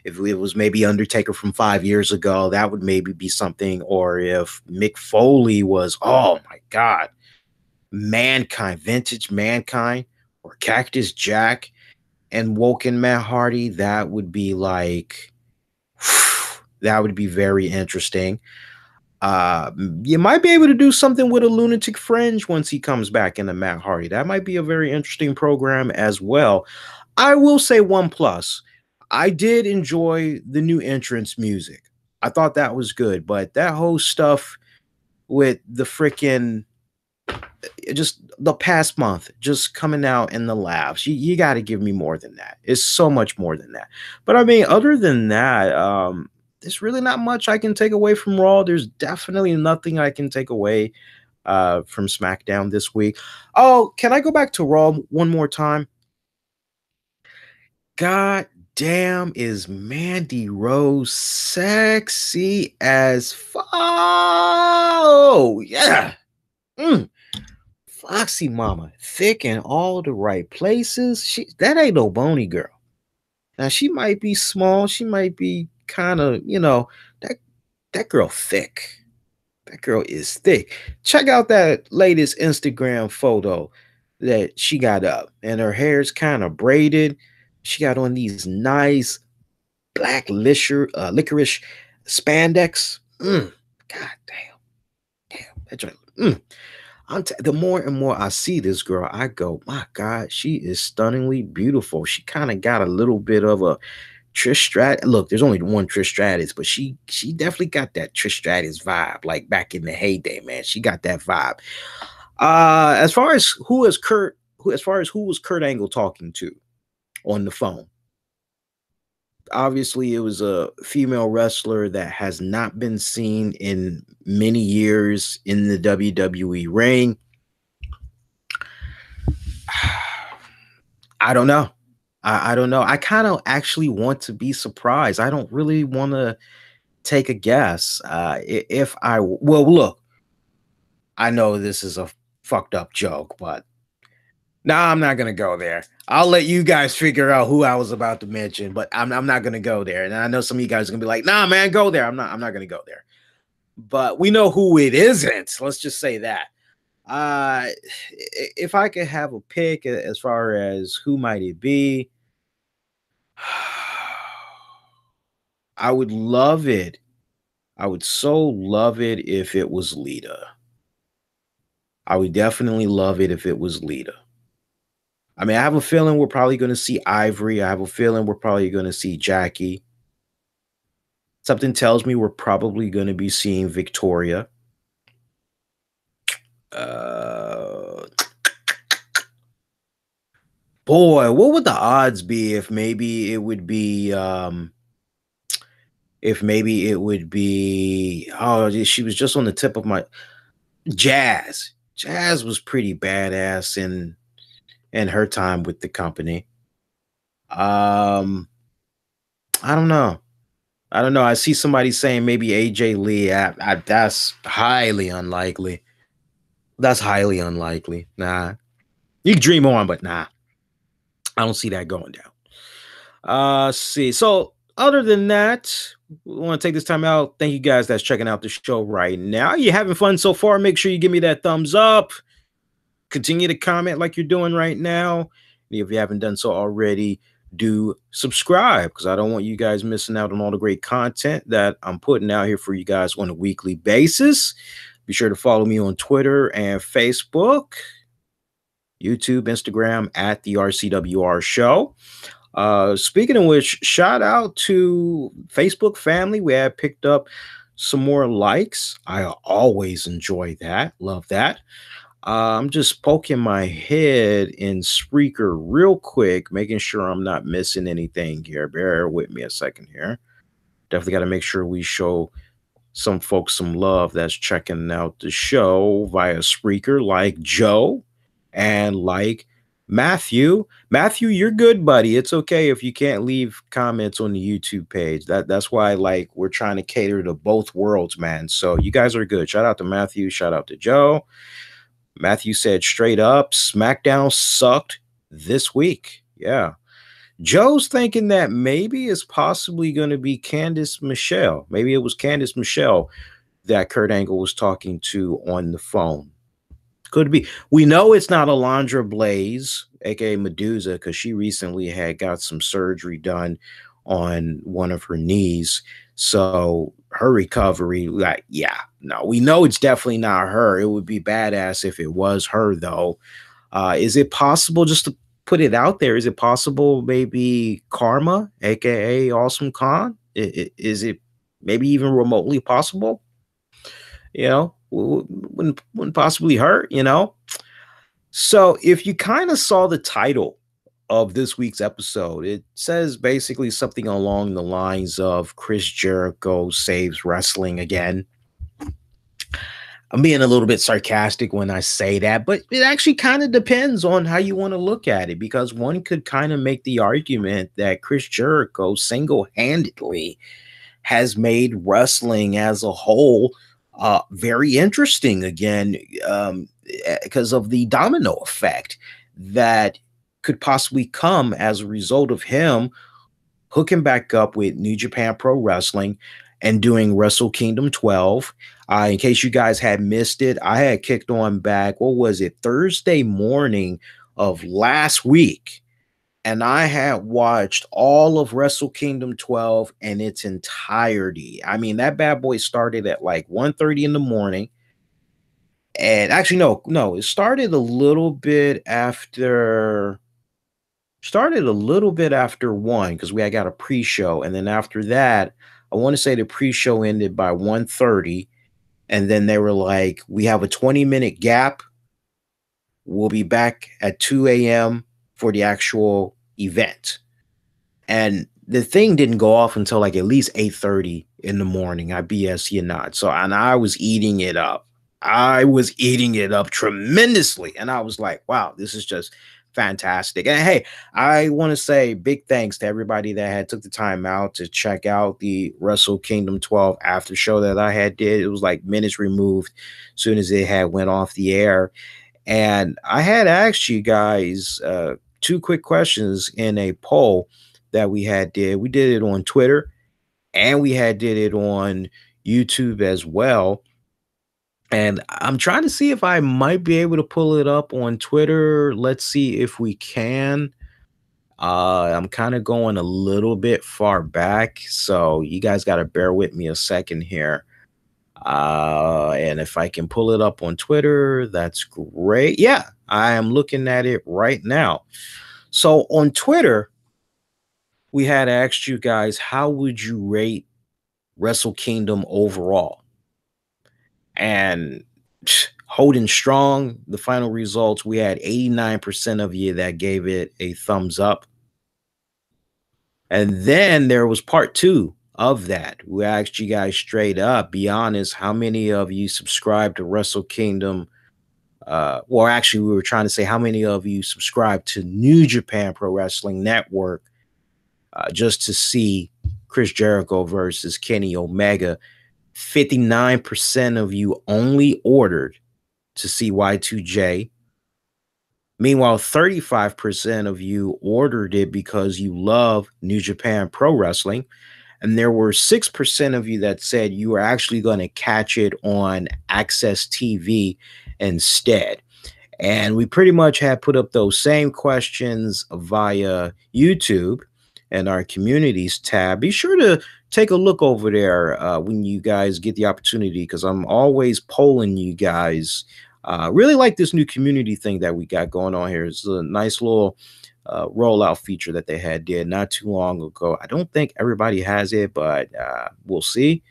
If it was maybe Undertaker from 5 years ago, that would maybe be something. Or if Mick Foley was, oh my God, Mankind, vintage Mankind, or Cactus Jack and Woken Matt Hardy, that would be like, that would be very interesting. You might be able to do something with a Lunatic Fringe once he comes back into Matt Hardy. That might be a very interesting program as well. I will say one plus. I did enjoy the new entrance music. I thought that was good, but that whole stuff with the freaking just the past month just coming out in the laughs, you got to give me more than that. It's so much more than that. But I mean, other than that, there's really not much I can take away from Raw. There's definitely nothing I can take away from SmackDown this week. Oh, can I go back to Raw one more time? God damn, is Mandy Rose sexy as fuck? Oh, yeah. Foxy mama, thick in all the right places. That ain't no bony girl. Now, she might be small. She might be kind of, that girl thick. That girl is thick. Check out that latest Instagram photo that she got up, and her hair's kind of braided. She got on these nice black licorice spandex. God damn. That's right. The more and more I see this girl, I go, my God, she is stunningly beautiful. She kind of got a little bit of a Trish Stratus. Look, there's only one Trish Stratus, but she definitely got that Trish Stratus vibe, like back in the heyday, man. She got that vibe. As far as who was Kurt Angle talking to on the phone? Obviously, it was a female wrestler that has not been seen in many years in the WWE ring. I don't know. I don't know. I kind of actually want to be surprised. I don't really want to take a guess. Look, I know this is a fucked up joke, but I'm not gonna go there. I'll let you guys figure out who I was about to mention, but I'm not gonna go there. And I know some of you guys are gonna be like, "Nah, man, go there." I'm not gonna go there. But we know who it isn't. Let's just say that. If I could have a pick as far as who might it be, I would love it. I would so love it if it was Lita. I would definitely love it if it was Lita. I mean, I have a feeling we're probably going to see Ivory. I have a feeling we're probably going to see Jackie. Something tells me we're probably going to be seeing Victoria. Boy, what would the odds be if maybe it would be oh, she was just on the tip of my Jazz. Jazz was pretty badass in her time with the company. I don't know. I see somebody saying maybe AJ Lee. That's highly unlikely. Nah. You can dream on, but nah. I don't see that going down. See. So other than that, we want to take this time out. Thank you guys that's checking out the show right now. You having fun so far? Make sure you give me that thumbs up. Continue to comment like you're doing right now. If you haven't done so already, do subscribe, because I don't want you guys missing out on all the great content that I'm putting out here for you guys on a weekly basis. Be sure to follow me on Twitter and Facebook, YouTube, Instagram at the RCWR Show. Speaking of which, shout out to Facebook family. We have picked up some more likes. I always enjoy that. Love that. I'm just poking my head in Spreaker real quick, making sure I'm not missing anything here. Bear with me a second here. Definitely got to make sure we show some folks some love that's checking out the show via Spreaker, like Joe and like Matthew. Matthew, you're good, buddy. It's okay if you can't leave comments on the YouTube page. That's why, like, we're trying to cater to both worlds, man. So you guys are good. Shout out to Matthew. Shout out to Joe. Matthew said straight up, SmackDown sucked this week. Yeah. Joe's thinking that maybe it's possibly going to be Candice Michelle. Maybe it was Candice Michelle that Kurt Angle was talking to on the phone. Could be. We know it's not Alundra Blaze, aka Medusa, because she recently had got some surgery done on one of her knees. So her recovery, like, yeah, no, we know it's definitely not her. It would be badass if it was her, though. Is it possible, just to put it out there, is it possible maybe Karma, aka Awesome Khan? Is it maybe even remotely possible? You know, wouldn't possibly hurt, you know? So if you kind of saw the title of this week's episode, it says basically something along the lines of Chris Jericho saves wrestling again. I'm being a little bit sarcastic when I say that, but it actually kind of depends on how you want to look at it, because one could kind of make the argument that Chris Jericho single-handedly has made wrestling as a whole very interesting again, because of the domino effect that could possibly come as a result of him hooking back up with New Japan Pro Wrestling and doing Wrestle Kingdom 12. In case you guys had missed it, I had kicked on back, what was it, Thursday morning of last week, and I had watched all of Wrestle Kingdom 12 in its entirety. I mean, that bad boy started at like 1:30 in the morning. And actually, no, it started a little bit after Started a little bit after 1 because we had got a pre-show, and then after that, I want to say the pre-show ended by 1:30, and then they were like, "We have a 20-minute gap. We'll be back at 2 a.m. for the actual event." And the thing didn't go off until like at least 8:30 in the morning. I BS you not. So, and I was eating it up. I was eating it up tremendously. And I was like, wow, this is just fantastic. And hey, I want to say big thanks to everybody that had took the time out to check out the Wrestle Kingdom 12 after show that I had did. It was like minutes removed as soon as it had went off the air. And I had asked you guys 2 quick questions in a poll that we had did. We did it on Twitter and we had did it on YouTube as well. And I'm trying to see if I might be able to pull it up on Twitter. Let's see if we can. I'm kind of going a little bit far back, so you guys got to bear with me a second here. And if I can pull it up on Twitter, that's great. Yeah, I am looking at it right now. So on Twitter, we had asked you guys, how would you rate Wrestle Kingdom overall? And holding strong, the final results, we had 89% of you that gave it a thumbs up. And then there was part 2 of that. We asked you guys straight up, be honest, how many of you subscribe to Wrestle Kingdom? Well, actually, we were trying to say how many of you subscribe to New Japan Pro Wrestling Network just to see Chris Jericho versus Kenny Omega. 59% of you only ordered to see Y2J. Meanwhile, 35% of you ordered it because you love New Japan Pro Wrestling. And there were 6% of you that said you were actually going to catch it on Access TV instead. And we pretty much had put up those same questions via YouTube and our communities tab. Be sure to take a look over there when you guys get the opportunity, because I'm always polling you guys. Really like this new community thing that we got going on here. It's a nice little rollout feature that they did not too long ago. I don't think everybody has it, but we'll see.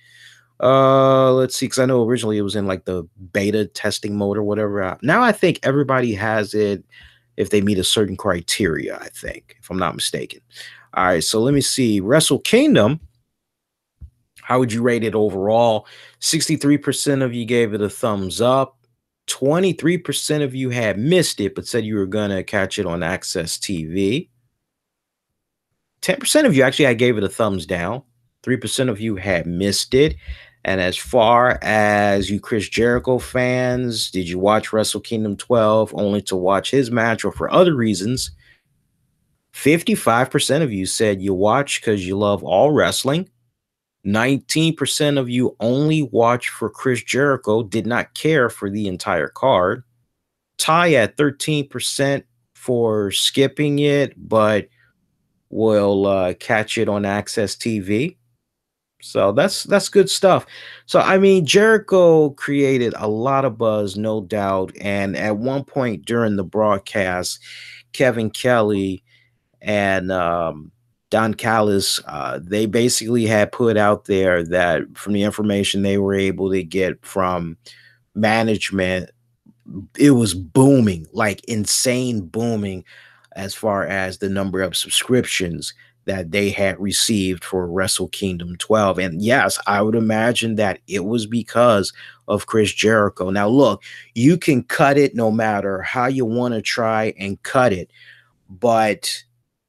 Let's see, because I know originally it was in like the beta testing mode or whatever. Now I think everybody has it if they meet a certain criteria, I think, if I'm not mistaken. All right, so let me see. Wrestle Kingdom, how would you rate it overall? 63% of you gave it a thumbs up. 23% of you had missed it, but said you were going to catch it on Access TV. 10% of you actually I gave it a thumbs down. 3% of you had missed it. And as far as you Chris Jericho fans, did you watch Wrestle Kingdom 12 only to watch his match or for other reasons? 55% of you said you watch because you love all wrestling. 19% of you only watch for Chris Jericho, did not care for the entire card. Tie at 13% for skipping it, but will catch it on Access TV. So that's good stuff. So, I mean, Jericho created a lot of buzz, no doubt. And at one point during the broadcast, Kevin Kelly and Don Callis, they basically had put out there that from the information they were able to get from management, it was booming, like insane booming as far as the number of subscriptions that they had received for Wrestle Kingdom 12. And yes, I would imagine that it was because of Chris Jericho. Now, look, you can cut it no matter how you want to try and cut it, but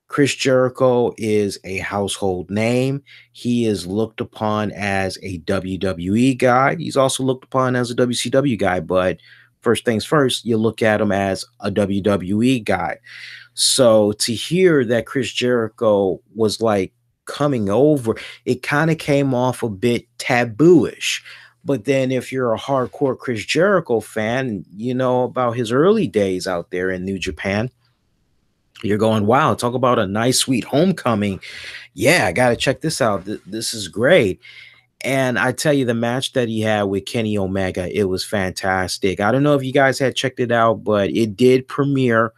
Chris Jericho is a household name. He is looked upon as a WWE guy. He's also looked upon as a WCW guy, but first things first, you look at him as a WWE guy. So to hear that Chris Jericho was like coming over, it kind of came off a bit tabooish. But then if you're a hardcore Chris Jericho fan, you know about his early days out there in New Japan, you're going, wow, talk about a nice, sweet homecoming. Yeah, I got to check this out. This is great. And I tell you, the match that he had with Kenny Omega, it was fantastic. I don't know if you guys had checked it out, but it did premiere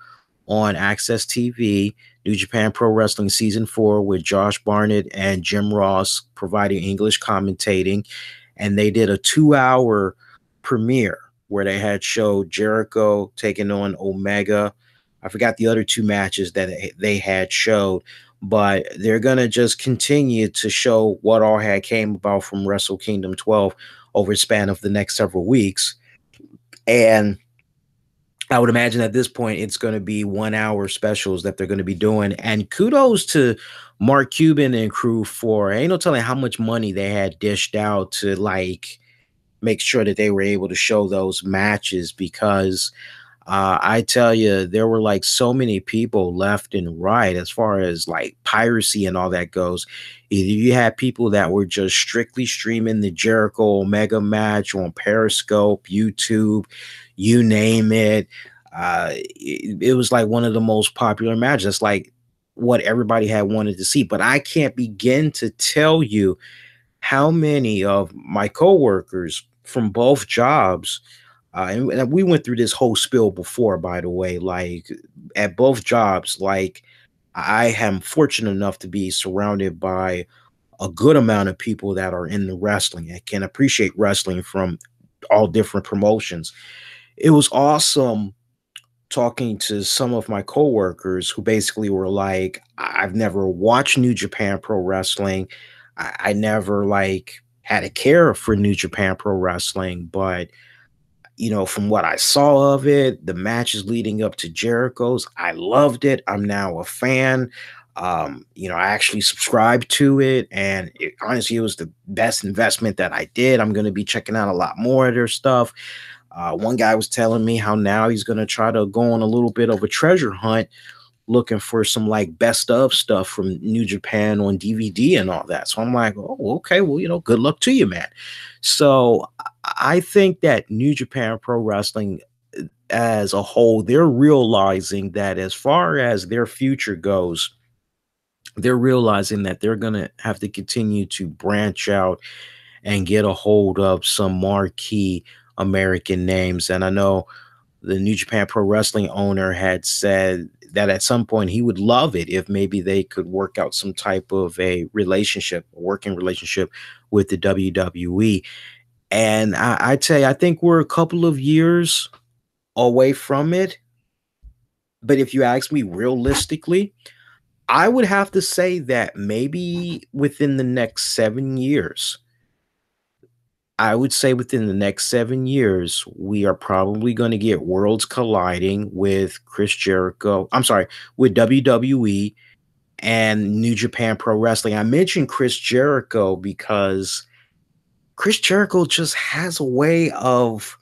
on Access TV New Japan Pro Wrestling Season 4 with Josh Barnett and Jim Ross providing English commentating. And they did a 2-hour premiere where they had showed Jericho taking on Omega. I forgot the other 2 matches that they had showed, but they're going to just continue to show what all had came about from Wrestle Kingdom 12 over a span of the next several weeks. And I would imagine at this point it's going to be 1-hour specials that they're going to be doing. And kudos to Mark Cuban and crew for ain't no telling how much money they had dished out to like make sure that they were able to show those matches, because I tell you, there were like so many people left and right as far as like piracy and all that goes. Either you had people that were just strictly streaming the Jericho Omega match on Periscope, YouTube, you name it. It was like one of the most popular matches. It's like what everybody had wanted to see. But I can't begin to tell you how many of my coworkers from both jobs, and we went through this whole spiel before, by the way, like at both jobs, like I am fortunate enough to be surrounded by a good amount of people that are in the wrestling and can appreciate wrestling from all different promotions. It was awesome talking to some of my coworkers who basically were like, I've never watched New Japan Pro Wrestling. I never like had a care for New Japan Pro Wrestling, but you know, from what I saw of it, the matches leading up to Jericho's, I loved it. I'm now a fan. You know, I actually subscribed to it, and honestly, it was the best investment that I did. I'm going to be checking out a lot more of their stuff. One guy was telling me how now he's going to try to go on a little bit of a treasure hunt looking for some like best of stuff from New Japan on DVD and all that. So I'm like, oh, okay, well, you know, good luck to you, man. So I think that New Japan Pro Wrestling as a whole, they're realizing that as far as their future goes, they're realizing that they're going to have to continue to branch out and get a hold of some marquee American names. And I know the New Japan Pro Wrestling owner had said that at some point he would love it if maybe they could work out some type of a relationship, a working relationship with the WWE. And I tell you, I think we're a couple of years away from it. But if you ask me realistically, I would have to say that maybe within the next 7 years, I would say within the next 7 years, we are probably going to get worlds colliding with Chris Jericho. I'm sorry, with WWE and New Japan Pro Wrestling. I mentioned Chris Jericho because Chris Jericho just has a way of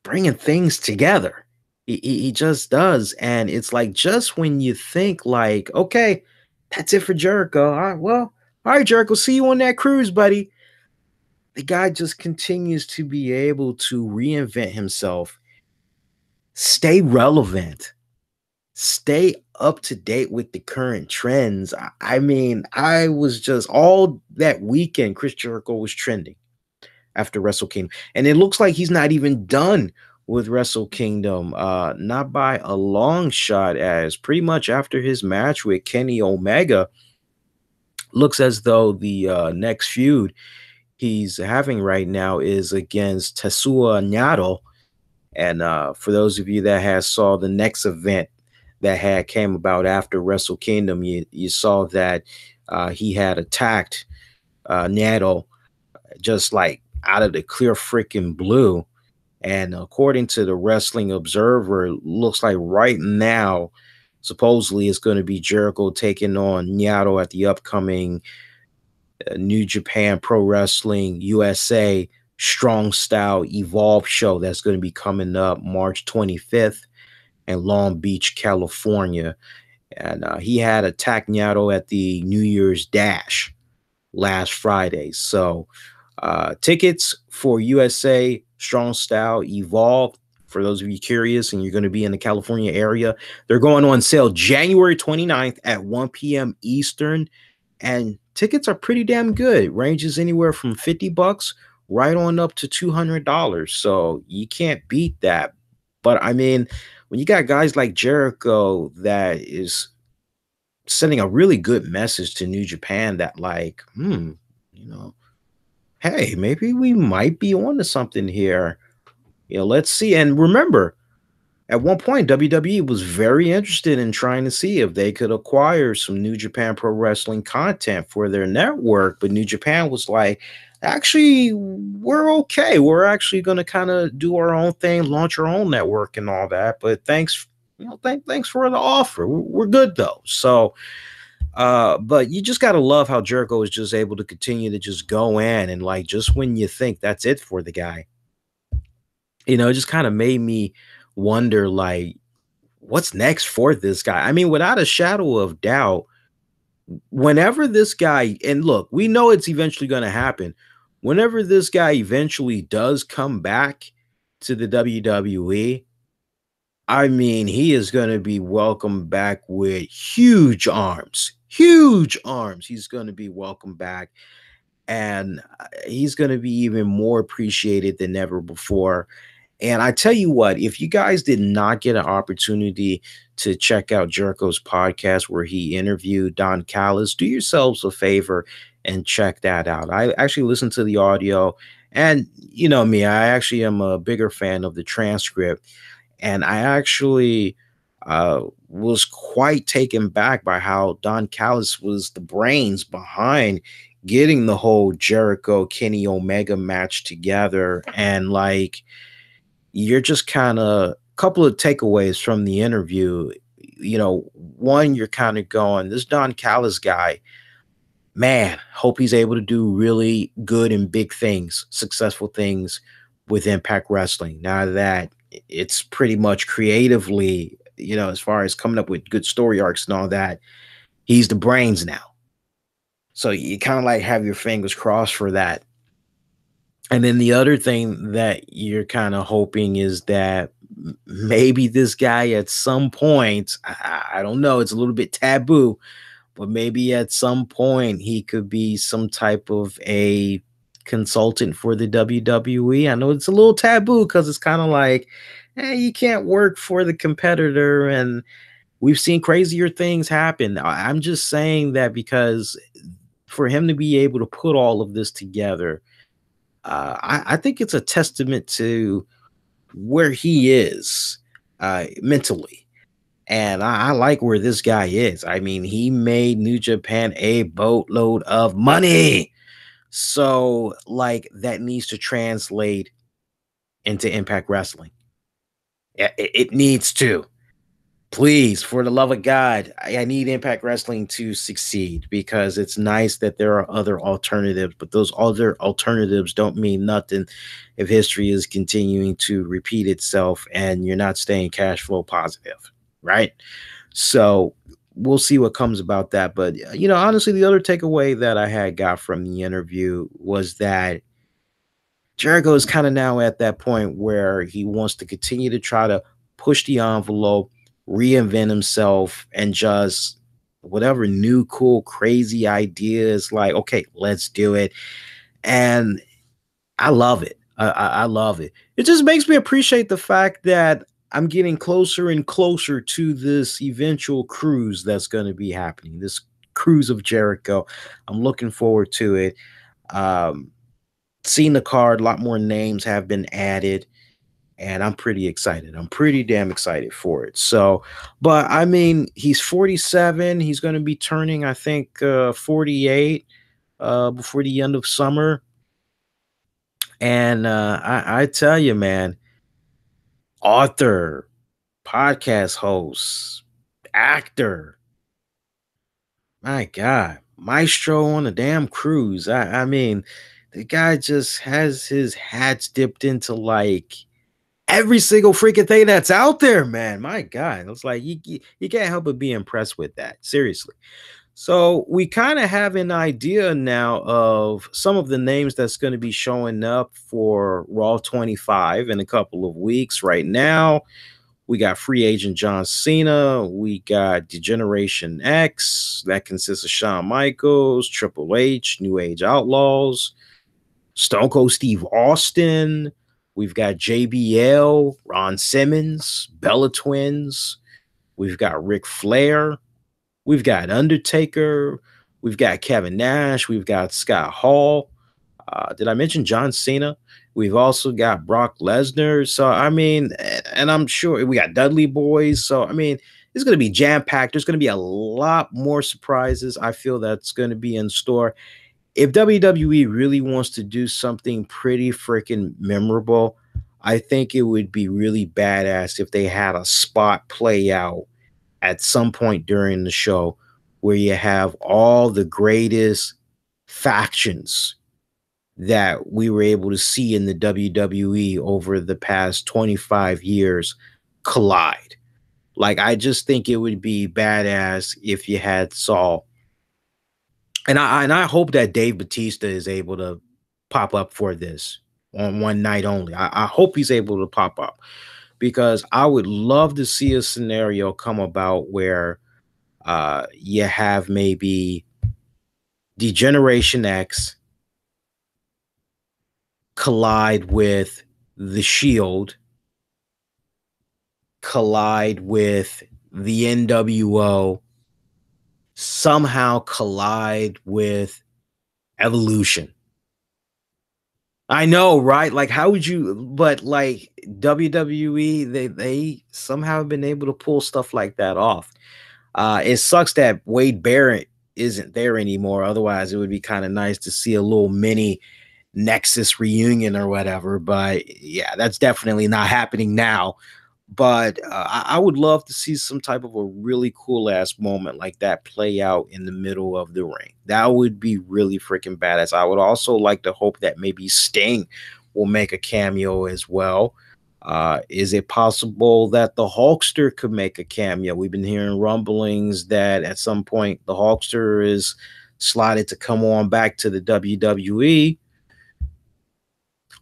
bringing things together. He just does. And it's like just when you think like, okay, that's it for Jericho. All right, well, all right, Jericho, see you on that cruise, buddy. The guy just continues to be able to reinvent himself, stay relevant, stay up to date with the current trends. I mean, I was just all that weekend, Chris Jericho was trending after Wrestle Kingdom. And it looks like he's not even done with Wrestle Kingdom, not by a long shot, as pretty much after his match with Kenny Omega, looks as though the next feud he's having right now is against Tetsuya Naito. And for those of you that has saw the next event that had came about after Wrestle Kingdom, you saw that he had attacked Naito just like out of the clear freaking blue. And according to the Wrestling Observer, it looks like right now, supposedly it's going to be Jericho taking on Naito at the upcoming New Japan Pro Wrestling USA Strong Style Evolve show that's going to be coming up March 25th in Long Beach, California. And he had attacked Naito at the New Year's Dash last Friday. So tickets for USA Strong Style Evolve, for those of you curious and you're going to be in the California area, they're going on sale January 29th at 1 p.m. Eastern. And tickets are pretty damn good. It ranges anywhere from $50 right on up to $200. So you can't beat that. But I mean, when you got guys like Jericho that is sending a really good message to New Japan that, like, you know, hey, maybe we might be onto something here. Let's see. And remember, at one point, WWE was very interested in trying to see if they could acquire some New Japan Pro Wrestling content for their network. But New Japan was like, actually, we're okay. We're actually going to kind of do our own thing, launch our own network and all that. But thanks, thanks for the offer. We're good though. So, but you just got to love how Jericho is just able to continue to just go in and, like, just when you think that's it for the guy, it just kind of made me wonder, like, what's next for this guy? I mean, without a shadow of doubt, whenever this guy, and look, we know it's eventually going to happen, whenever this guy eventually does come back to the WWE, I mean, he is going to be welcomed back with huge arms. Huge arms. He's going to be welcomed back, and he's going to be even more appreciated than ever before. And I tell you what, if you guys did not get an opportunity to check out Jericho's podcast where he interviewed Don Callis, do yourselves a favor and check that out. I actually listened to the audio, and you know me, I actually am a bigger fan of the transcript. And I actually was quite taken back by how Don Callis was the brains behind getting the whole Jericho Kenny Omega match together. And, like, you're just kind of a couple of takeaways from the interview. One, you're kind of going, this Don Callis guy, man, hope he's able to do really good and big things, successful things with Impact Wrestling. Now that it's pretty much creatively, as far as coming up with good story arcs and all that, he's the brains now. So you kind of like have your fingers crossed for that. And then the other thing that you're kind of hoping is that maybe this guy at some point, I don't know, it's a little bit taboo, but maybe at some point he could be some type of a consultant for the WWE. I know it's a little taboo because it's kind of like, you can't work for the competitor, and we've seen crazier things happen. I'm just saying that because for him to be able to put all of this together, I think it's a testament to where he is mentally. And I like where this guy is. I mean, he made New Japan a boatload of money. So, like, that needs to translate into Impact Wrestling. It needs to. Please, for the love of God, I need Impact Wrestling to succeed, because it's nice that there are other alternatives, but those other alternatives don't mean nothing if history is continuing to repeat itself and you're not staying cash flow positive, right? So we'll see what comes about that. But, honestly, the other takeaway that I got from the interview was that Jericho is kind of now at that point where he wants to continue to try to push the envelope, reinvent himself, and just whatever new, cool, crazy ideas, like, okay, let's do it. And I love it. I love it. It just makes me appreciate the fact that I'm getting closer and closer to this eventual cruise that's going to be happening, this cruise of Jericho. I'm looking forward to it. Seen the card, a lot more names have been added, and I'm pretty excited. I'm pretty damn excited for it. So, but I mean, he's 47. He's going to be turning, I think, 48 before the end of summer. And I tell you, man, author, podcast host, actor, my God, maestro on a damn cruise. I mean, the guy just has his hats dipped into, like, every single freaking thing that's out there, man. My God, it's like you can't help but be impressed with that. Seriously. So we kind of have an idea now of some of the names that's going to be showing up for Raw 25 in a couple of weeks. Right now, we got free agent John Cena. We got Degeneration X. That consists of Shawn Michaels, Triple H, New Age Outlaws, Stone Cold Steve Austin. We've got JBL, Ron Simmons, Bella Twins. We've got Ric Flair. We've got Undertaker. We've got Kevin Nash. We've got Scott Hall. Did I mention John Cena? We've also got Brock Lesnar. So, I mean, and I'm sure we got Dudley Boys. So, I mean, it's going to be jam packed. There's going to be a lot more surprises. I feel that's going to be in store. If WWE really wants to do something pretty freaking memorable, I think it would be really badass if they had a spot play out at some point during the show where you have all the greatest factions that we were able to see in the WWE over the past 25 years collide. Like, I just think it would be badass if you had Saul. And I hope that Dave Bautista is able to pop up for this on one night only. I hope he's able to pop up because I would love to see a scenario come about where you have maybe Degeneration X collide with the Shield, collide with the NWO, somehow collide with Evolution. I know, right? Like, how would you? But like WWE, they somehow have been able to pull stuff like that off. It sucks that Wade Barrett isn't there anymore. Otherwise, it would be kind of nice to see a little mini Nexus reunion or whatever. But yeah, that's definitely not happening now. But I would love to see some type of a really cool ass moment like that play out in the middle of the ring. That would be really freaking badass. I would also like to hope that maybe Sting will make a cameo as well. Is it possible that the Hulkster could make a cameo? We've been hearing rumblings that at some point the Hulkster is slotted to come on back to the WWE.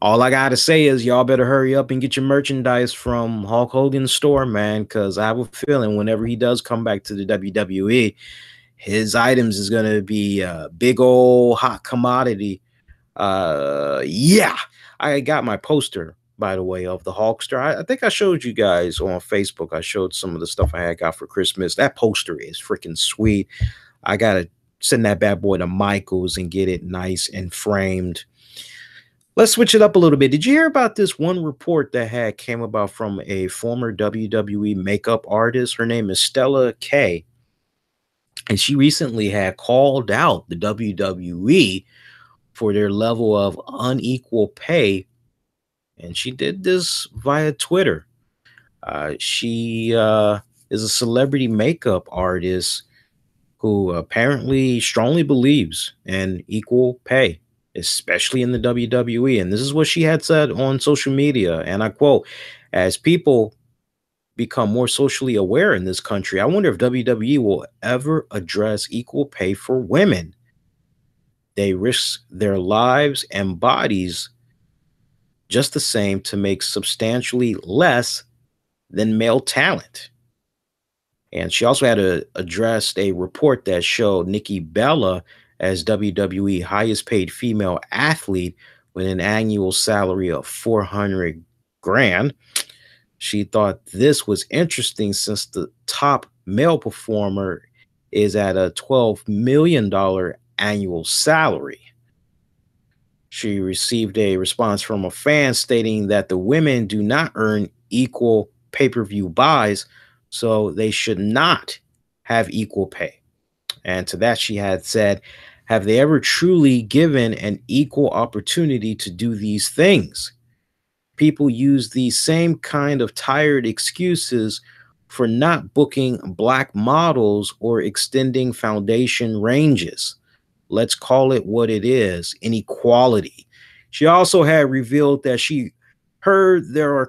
All I gotta say is y'all better hurry up and get your merchandise from Hulk Hogan's store, man, because I have a feeling whenever he does come back to the WWE, his items is gonna be a big old hot commodity. Yeah, I got my poster, by the way, of the Hulkster. I think I showed you guys on Facebook. I showed some of the stuff I had got for Christmas. That poster is freaking sweet. I gotta send that bad boy to Michael's and get it nice and framed. Let's switch it up a little bit. Did you hear about this one report that had came about from a former WWE makeup artist? Her name is Stella K. And she recently had called out the WWE for their level of unequal pay. And she did this via Twitter. She is a celebrity makeup artist who apparently strongly believes in equal pay, especially in the WWE. And this is what she had said on social media. And I quote, as people become more socially aware in this country, I wonder if WWE will ever address equal pay for women. They risk their lives and bodies just the same to make substantially less than male talent. And she also had addressed a report that showed Nikki Bella as WWE highest paid female athlete with an annual salary of 400 grand. She thought this was interesting since the top male performer is at a $12 million annual salary. She received a response from a fan stating that the women do not earn equal pay-per-view buys, so they should not have equal pay. And to that, she had said, have they ever truly given an equal opportunity to do these things? People use these same kind of tired excuses for not booking black models or extending foundation ranges. Let's call it what it is, inequality. She also had revealed that she heard there are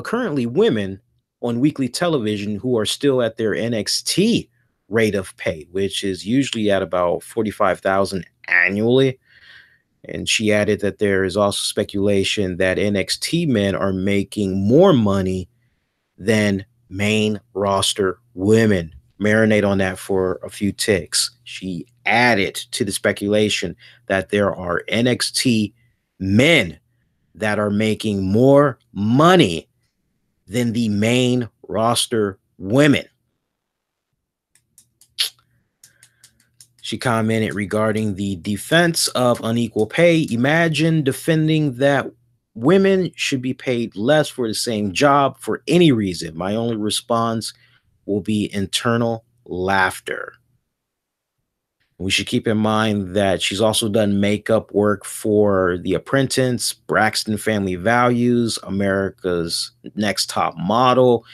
currently women on weekly television who are still at their NXT rate of pay, which is usually at about $45,000 annually. And she added that there is also speculation that NXT men are making more money than main roster women. Marinate on that for a few ticks. She added to the speculation that there are NXT men that are making more money than the main roster women. She commented regarding the defense of unequal pay. Imagine defending that women should be paid less for the same job for any reason. My only response will be internal laughter. We should keep in mind that she's also done makeup work for The Apprentice, Braxton Family Values, America's Next Top Model,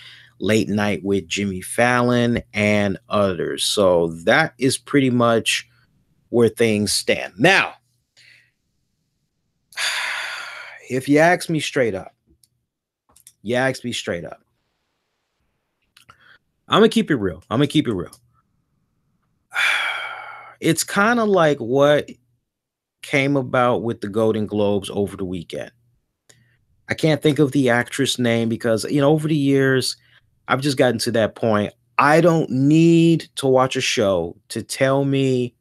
Late Night with Jimmy Fallon, and others. So that is pretty much where things stand. Now, if you ask me straight up, I'm going to keep it real. It's kind of like what came about with the Golden Globes over the weekend. I can't think of the actress name because, over the years, I've just gotten to that point. I don't need to watch a show to tell me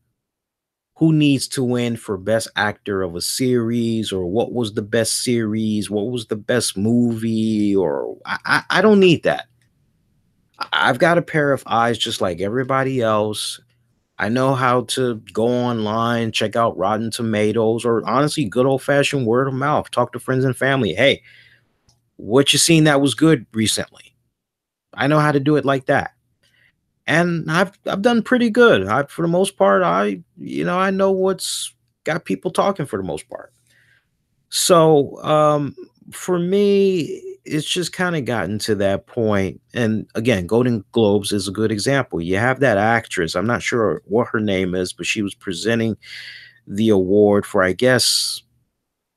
who needs to win for best actor of a series, or what was the best series, what was the best movie, or I don't need that. I've got a pair of eyes just like everybody else. I know how to go online, check out Rotten Tomatoes, or honestly, good old-fashioned word of mouth. Talk to friends and family. Hey, what you seen that was good recently? I know how to do it like that. And I've done pretty good. For the most part, I know what's got people talking for the most part. So for me, it's just kind of gotten to that point. And again, Golden Globes is a good example. You have that actress. I'm not sure what her name is, but she was presenting the award for, I guess,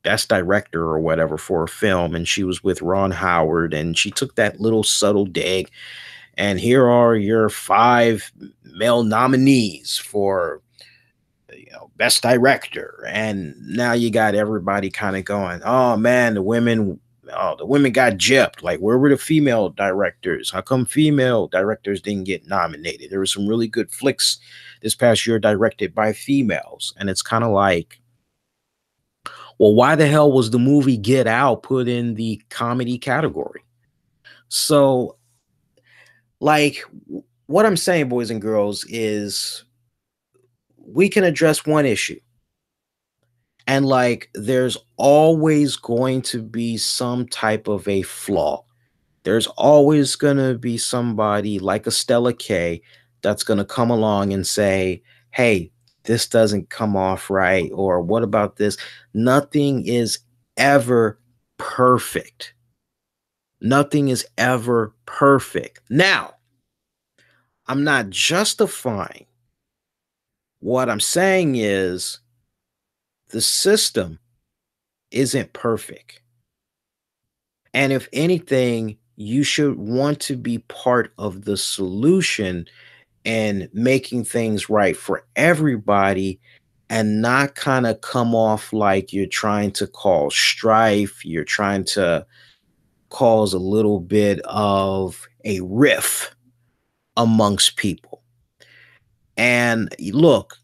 best director or whatever for a film. And she was with Ron Howard, and she took that little subtle dig. And here are your 5 male nominees for best director. And now you got everybody kind of going, oh man, the women got gypped. Like, where were the female directors? How come female directors didn't get nominated? There were some really good flicks this past year directed by females. And it's kind of like, well, why the hell was the movie Get Out put in the comedy category? So, like, what I'm saying, boys and girls, is we can address one issue. And like, there's always going to be some type of a flaw. There's always going to be somebody like a Stella K that's going to come along and say, hey, this doesn't come off right. Or what about this? Nothing is ever perfect. Nothing is ever perfect. Now, I'm not justifying. What I'm saying is the system isn't perfect. And if anything, you should want to be part of the solution and making things right for everybody, and not kind of come off like you're trying to cause strife. You're trying to cause a little bit of a rift amongst people. And look,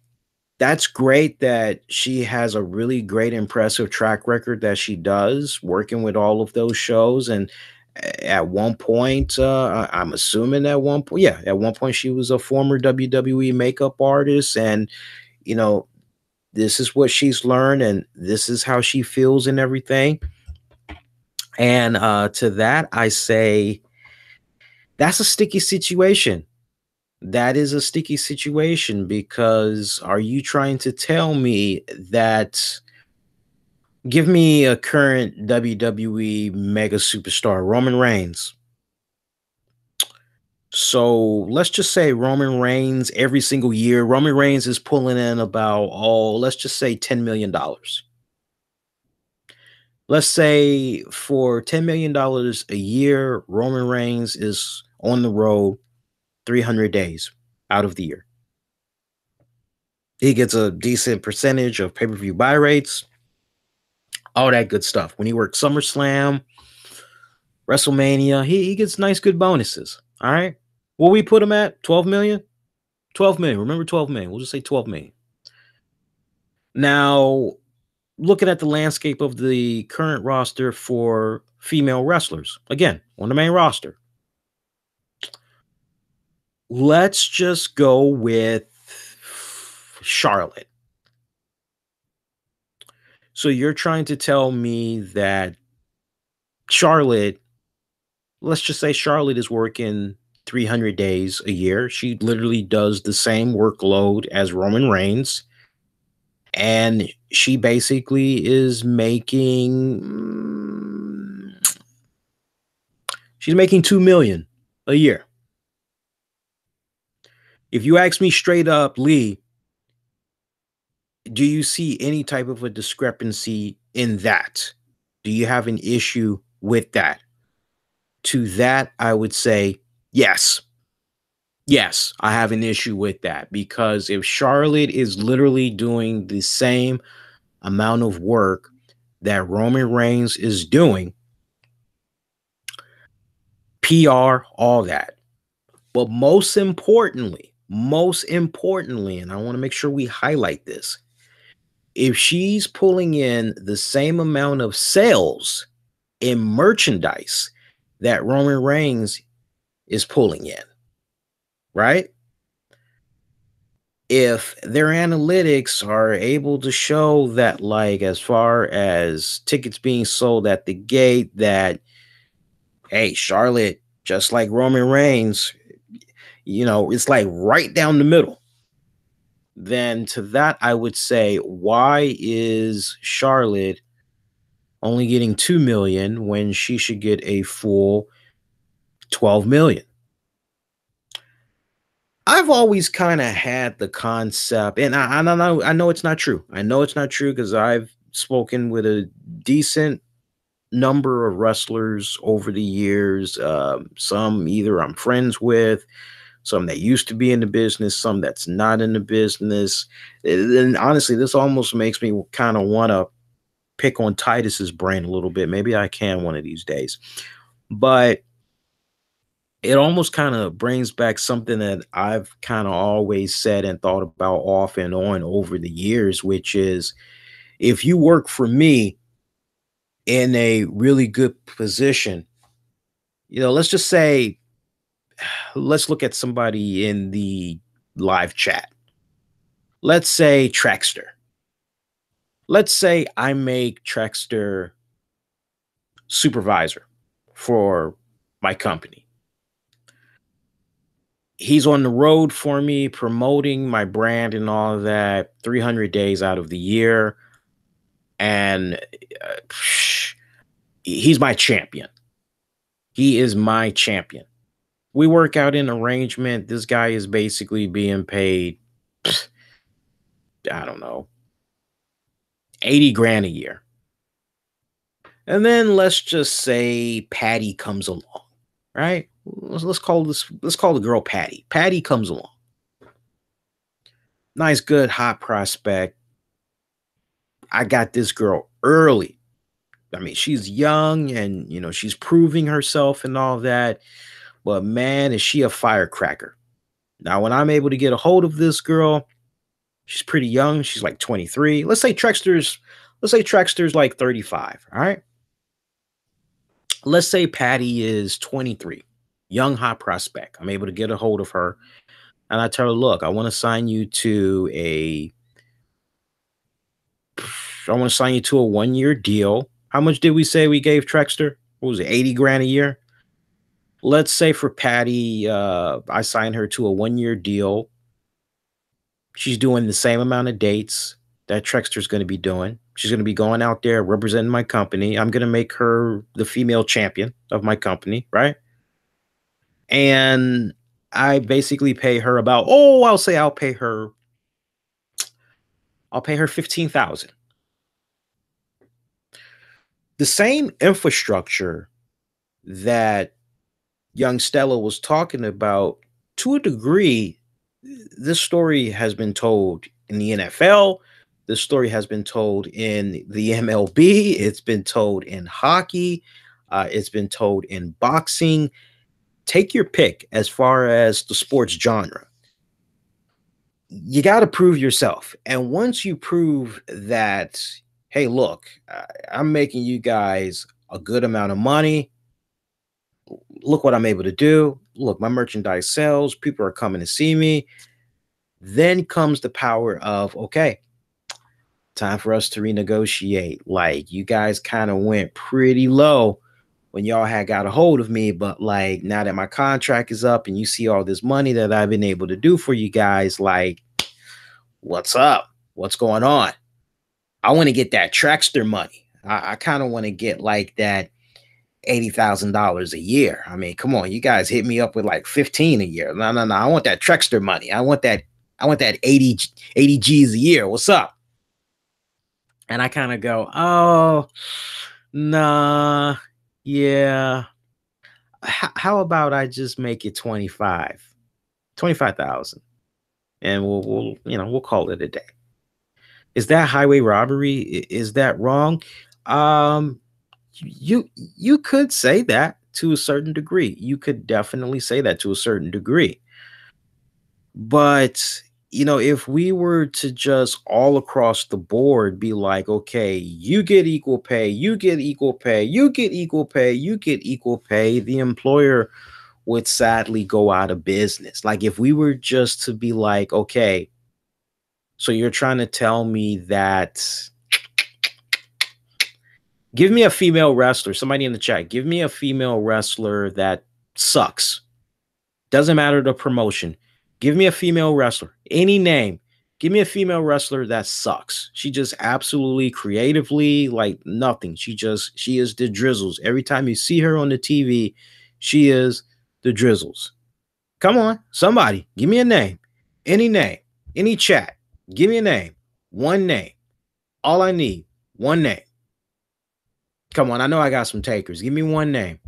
that's great that she has a really great, impressive track record that she does working with all of those shows. And at one point, I'm assuming at one point she was a former WWE makeup artist. And, this is what she's learned, and this is how she feels and everything. And to that, I say, that's a sticky situation. That is a sticky situation, because are you trying to tell me that, give me a current WWE mega superstar, Roman Reigns. So let's just say Roman Reigns, every single year, Roman Reigns is pulling in about, let's just say $10 million. Let's say for $10 million a year, Roman Reigns is on the road 300 days out of the year. He gets a decent percentage of pay-per-view buy rates, all that good stuff. When he works SummerSlam, WrestleMania, he gets nice, good bonuses. All right. Will we put him at 12 million? 12 million. Remember 12 million. We'll just say 12 million. Now, looking at the landscape of the current roster for female wrestlers, again, on the main roster, let's just go with, Charlotte. So you're trying to tell me that Charlotte, let's just say Charlotte is working 300 days a year. She literally does the same workload as Roman Reigns. And she basically is making, she's making 2 million a year. If you ask me straight up, Lee, do you see any type of a discrepancy in that? Do you have an issue with that? To that, I would say yes. Yes, I have an issue with that, because if Charlotte is literally doing the same amount of work that Roman Reigns is doing, PR, all that. But most importantly, and I want to make sure we highlight this, if she's pulling in the same amount of sales in merchandise that Roman Reigns is pulling in, right? If their analytics are able to show that, like, as far as tickets being sold at the gate, that, hey, Charlotte, just like Roman Reigns, it's like right down the middle, then to that, I would say, why is Charlotte only getting 2 million when she should get a full 12 million? I've always kind of had the concept, and I don't know, I know it's not true. I know it's not true because I've spoken with a decent number of wrestlers over the years. Some either I'm friends with, some that used to be in the business, some that's not in the business. And honestly, this almost makes me kind of want to pick on Titus's brain a little bit. Maybe I can one of these days. But it almost kind of brings back something that I've kind of always said and thought about off and on over the years, which is, if you work for me in a really good position, let's just say, let's look at somebody in the live chat. Let's say Trackster. Let's say I make Trackster supervisor for my company. He's on the road for me, promoting my brand and all of that 300 days out of the year. And he's my champion. He is my champion. We work out an arrangement. This guy is basically being paid, I don't know, 80 grand a year. And then let's just say Patty comes along, right? Let's call the girl Patty. Patty comes along. Nice, good, hot prospect. I got this girl early. I mean, she's young and, she's proving herself and all that. But man, is she a firecracker. Now, when I'm able to get a hold of this girl, she's pretty young. She's like 23. Let's say Trackster's like 35. All right. Let's say Patty is 23. Young, hot prospect. I'm able to get a hold of her. And I tell her, look, I want to sign you to a 1-year deal. How much did we say we gave Trackster? What was it, 80 grand a year? Let's say for Patty, I signed her to a 1-year deal. She's doing the same amount of dates that Trackster's going to be doing. She's going to be going out there representing my company. I'm going to make her the female champion of my company, right? And I basically pay her about, I'll pay her 15,000. The same infrastructure that young Stella was talking about, to a degree, this story has been told in the NFL. This story has been told in the MLB. It's been told in hockey. It's been told in boxing. Take your pick as far as the sports genre. You got to prove yourself. And once you prove that, hey, look, I'm making you guys a good amount of money. Look what I'm able to do. Look, my merchandise sells. People are coming to see me. Then comes the power of, okay, time for us to renegotiate. Like, you guys kind of went pretty low when y'all had got a hold of me, but like, now that my contract is up and you see all this money that I've been able to do for you guys, like, what's up? What's going on? I want to get that Trackster money. I kind of want to get like that $80,000 a year. I mean, come on, you guys hit me up with like 15 a year. No. I want that Trackster money. I want that 80 G's a year. What's up? And I kind of go, oh, nah, yeah. How about I just make it 25,000, and we'll call it a day. Is that highway robbery? Is that wrong? Um, you could say that to a certain degree. You could definitely say that to a certain degree. But if we were to just all across the board be like, okay, you get equal pay, you get equal pay, you get equal pay, you get equal pay, the employer would sadly go out of business. Like, if we were just to be like, okay, so you're trying to tell me that, give me a female wrestler, somebody in the chat, give me a female wrestler that sucks. Doesn't matter the promotion. Give me a female wrestler, any name. Give me a female wrestler that sucks. She just absolutely creatively, like nothing. She is the drizzles. Every time you see her on the TV, she is the drizzles. Come on, somebody, give me a name. Any chat. Give me a name. One name. All I need, one name. Come on, I know I got some takers. Give me one name.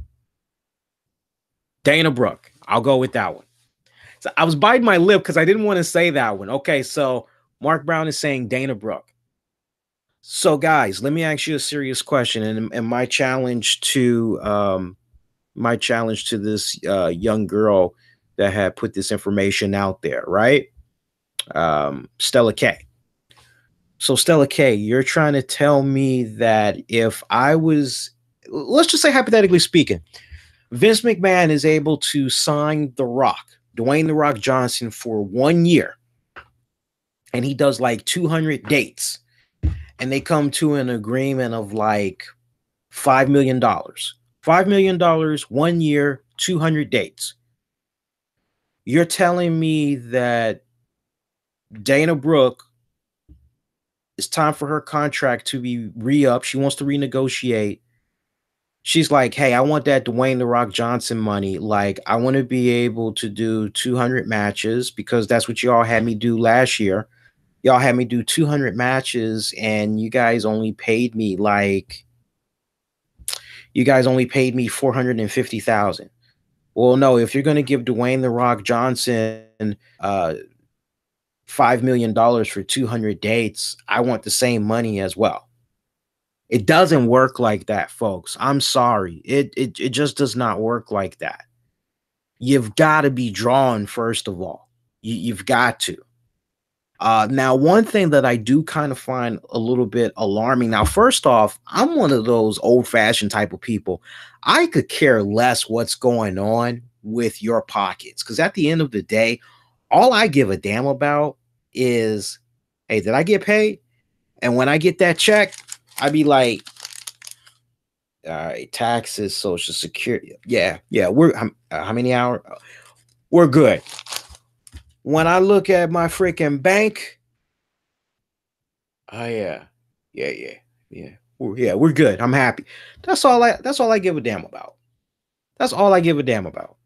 Dana Brooke. I'll go with that one. So I was biting my lip because I didn't want to say that one. Okay, so Mark Brown is saying Dana Brooke. So guys, let me ask you a serious question, and my challenge to this young girl that had put this information out there, right? Stella K. So Stella K, you're trying to tell me that if I was, let's just say hypothetically speaking, Vince McMahon is able to sign The Rock, Dwayne The Rock Johnson, for 1 year, and he does like 200 dates, and they come to an agreement of like $5 million. $5 million, 1 year, 200 dates. You're telling me that Dana Brooke, it's time for her contract to be re-up. She wants to renegotiate. She's like, hey, I want that Dwayne The Rock Johnson money. Like, I want to be able to do 200 matches because that's what y'all had me do last year. Y'all had me do 200 matches and you guys only paid me $450,000. Well, no, if you're going to give Dwayne The Rock Johnson $5 million for 200 dates, I want the same money as well. It doesn't work like that, folks. I'm sorry. It just does not work like that. You've got to be drawn, first of all. You've got to. Now, one thing that I do kind of find a little bit alarming. Now, first off, I'm one of those old-fashioned type of people. I could care less what's going on with your pockets, because at the end of the day, all I give a damn about is, hey, did I get paid? And when I get that check, I'd be like, all right, taxes, Social Security. Yeah, we're how many hours? We're good. When I look at my freaking bank, oh yeah, we're good. I'm happy. That's all I give a damn about. That's all I give a damn about.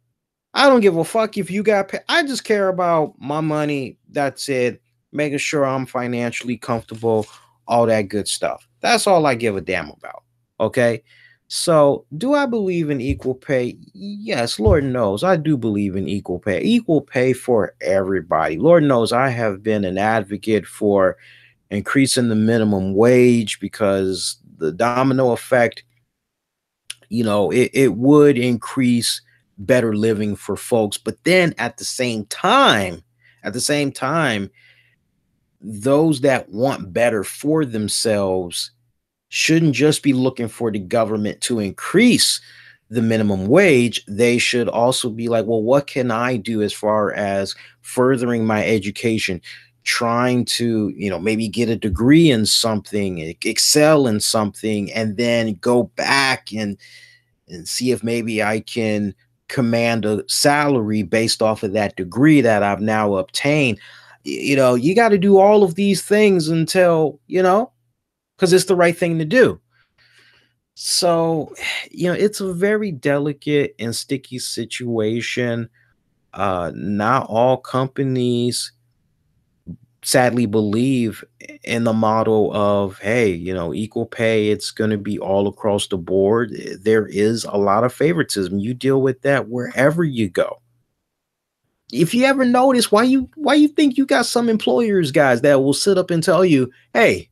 I don't give a fuck if you got paid. I just care about my money. That's it. Making sure I'm financially comfortable, all that good stuff. That's all I give a damn about. Okay. So, do I believe in equal pay? Yes, Lord knows I do believe in equal pay for everybody. Lord knows I have been an advocate for increasing the minimum wage because the domino effect, it would increase better living for folks. But then at the same time, those that want better for themselves shouldn't just be looking for the government to increase the minimum wage, they should also be like, well, what can I do as far as furthering my education, trying to, maybe get a degree in something, excel in something, and then go back and see if maybe I can command a salary based off of that degree that I've now obtained. You got to do all of these things until, because it's the right thing to do. So, it's a very delicate and sticky situation. Not all companies sadly believe in the model of, hey, equal pay, it's going to be all across the board. There is a lot of favoritism. You deal with that wherever you go. If you ever notice, why you think you got some employers, guys, that will sit up and tell you, hey,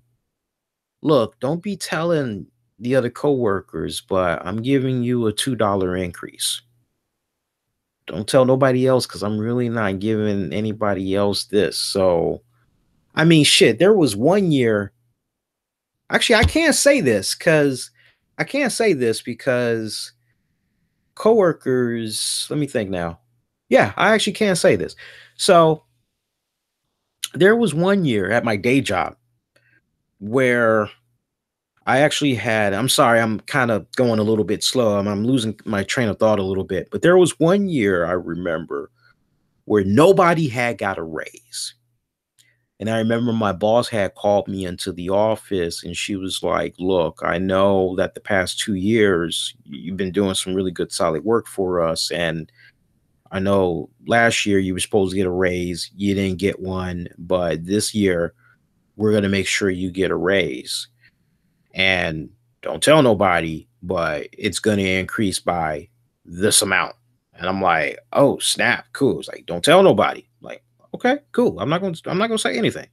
look, don't be telling the other coworkers, but I'm giving you a $2 increase. Don't tell nobody else because I'm really not giving anybody else this. So, I mean, shit, there was one year. Actually, I can't say this because coworkers, let me think now. Yeah, I actually can't say this. So, there was one year at my day job where I actually had, I'm sorry, I'm kind of going a little bit slow. I'm losing my train of thought a little bit. But there was one year I remember where nobody had got a raise. And I remember my boss had called me into the office and she was like, look, I know that the past 2 years you've been doing some really good, solid work for us. And I know last year you were supposed to get a raise. You didn't get one. But this year, we're going to make sure you get a raise. And don't tell nobody, but it's going to increase by this amount. And I'm like, oh, snap. Cool. It's like, don't tell nobody. Like, okay, cool. I'm not going to say anything.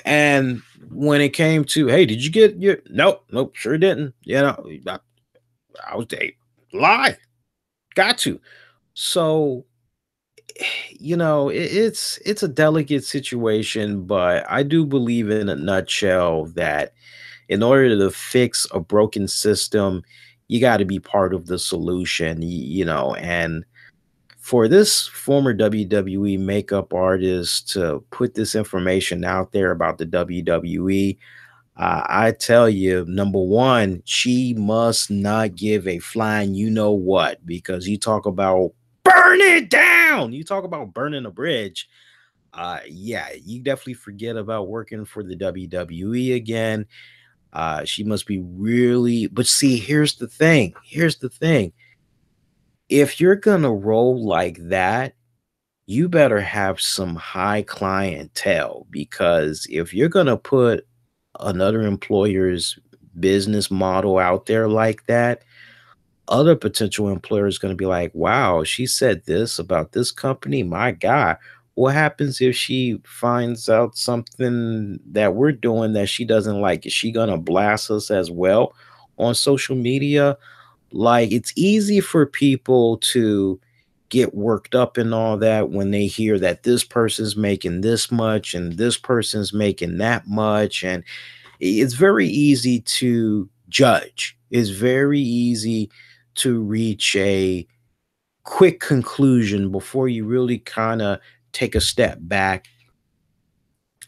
And when it came to, hey, did you get your, nope, sure didn't. I was a lie. Got to. So, it's a delicate situation, but I do believe in a nutshell that in order to fix a broken system, you got to be part of the solution, and for this former WWE makeup artist to put this information out there about the WWE, I tell you, number one, she must not give a flying you know what, because you talk about burn it down, you talk about burning a bridge. Yeah, you definitely forget about working for the WWE again. She must be really, but see, here's the thing. Here's the thing. If you're gonna roll like that, you better have some high clientele, because if you're gonna put another employer's business model out there like that, other potential employers going to be like, wow, she said this about this company. My God, what happens if she finds out something that we're doing that she doesn't like? Is she going to blast us as well on social media? Like, it's easy for people to get worked up and all that when they hear that this person's making this much and this person's making that much. And it's very easy to judge. It's very easy to reach a quick conclusion before you really kind of take a step back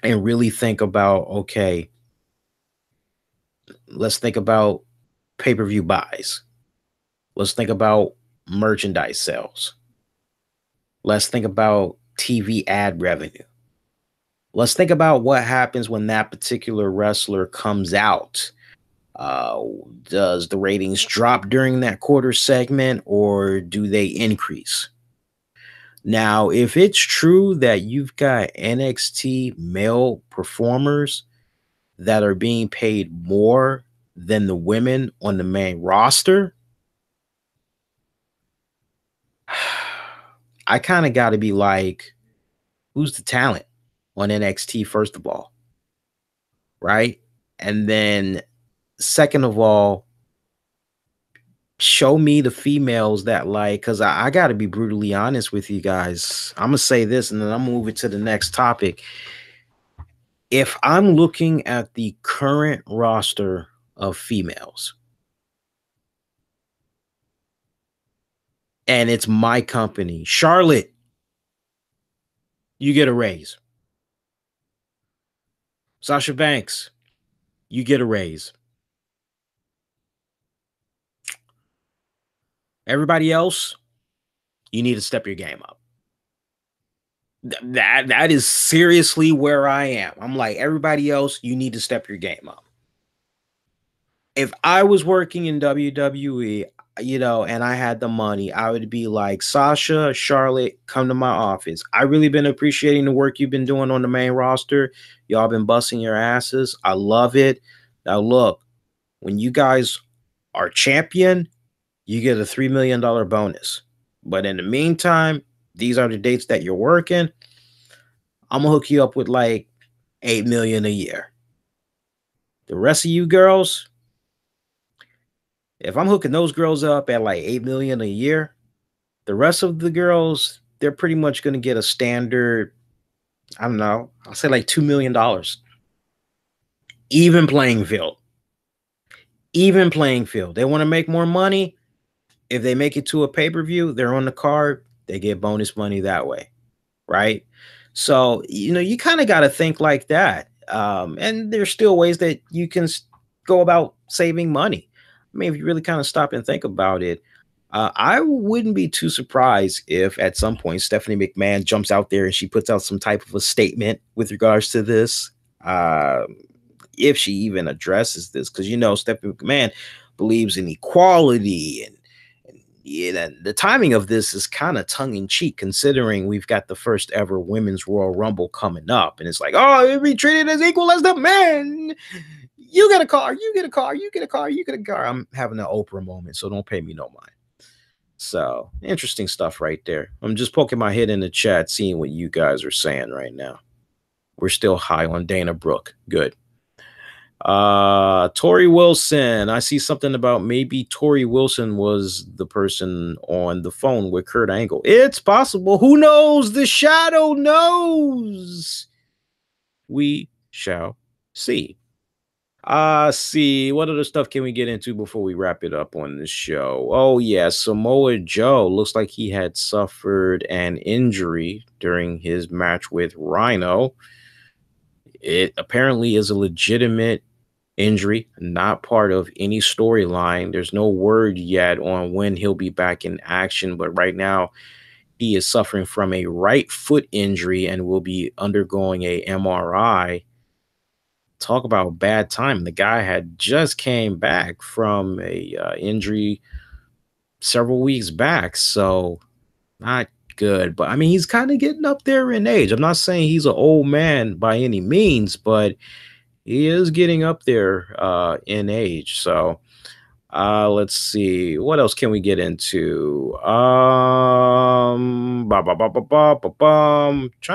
and really think about, okay, let's think about pay-per-view buys. Let's think about merchandise sales. Let's think about TV ad revenue. Let's think about what happens when that particular wrestler comes out. Uh, does the ratings drop during that quarter segment, or do they increase? Now, if it's true that you've got NXT male performers that are being paid more than the women on the main roster, I kind of got to be like, who's the talent on NXT, first of all? Right? And then, second of all, show me the females that like, because I got to be brutally honest with you guys. I'm going to say this and then I'm moving to the next topic. If I'm looking at the current roster of females, and it's my company. Charlotte, you get a raise. Sasha Banks, you get a raise. Everybody else, you need to step your game up. That is seriously where I am. I'm like, everybody else, you need to step your game up. If I was working in WWE, and I had the money, I would be like, Sasha, Charlotte, come to my office. I really been appreciating the work you've been doing on the main roster. Y'all been busting your asses. I love it. Now look, when you guys are champion, you get a $3 million bonus. But in the meantime, these are the dates that you're working. I'm gonna hook you up with like $8 million a year. The rest of you girls, if I'm hooking those girls up at like $8 million a year, the rest of the girls, they're pretty much gonna get a standard, I don't know, I'll say like $2 million. Even playing field. Even playing field. They want to make more money. If they make it to a pay-per-view, they're on the card, they get bonus money that way, right? So, you kind of got to think like that. And there's still ways that you can go about saving money. I mean, if you really kind of stop and think about it, I wouldn't be too surprised if at some point Stephanie McMahon jumps out there and she puts out some type of a statement with regards to this. If she even addresses this, because Stephanie McMahon believes in equality, and the timing of this is kind of tongue-in-cheek, considering we've got the first ever women's Royal Rumble coming up, and it's like, oh, it'll be treated as equal as the men. You get a car, you get a car, you get a car, you get a car. I'm having an Oprah moment, so don't pay me no mind. So interesting stuff right there. I'm just poking my head in the chat, seeing what you guys are saying right now. We're still high on Dana Brooke. Good. Tori Wilson, I see something about maybe Tori Wilson was the person on the phone with Kurt Angle. It's possible. Who knows? The shadow knows. We shall see. See, what other stuff can we get into before we wrap it up on this show? Oh yeah, Samoa Joe looks like he had suffered an injury during his match with Rhino. It apparently is a legitimate injury, not part of any storyline. There's no word yet on when he'll be back in action, but right now he is suffering from a right foot injury and will be undergoing a MRI. Talk about bad time. The guy had just came back from a injury several weeks back, so not good. But I mean, he's kind of getting up there in age. I'm not saying he's an old man by any means, but he is getting up there in age. So let's see, what else can we get into? Trying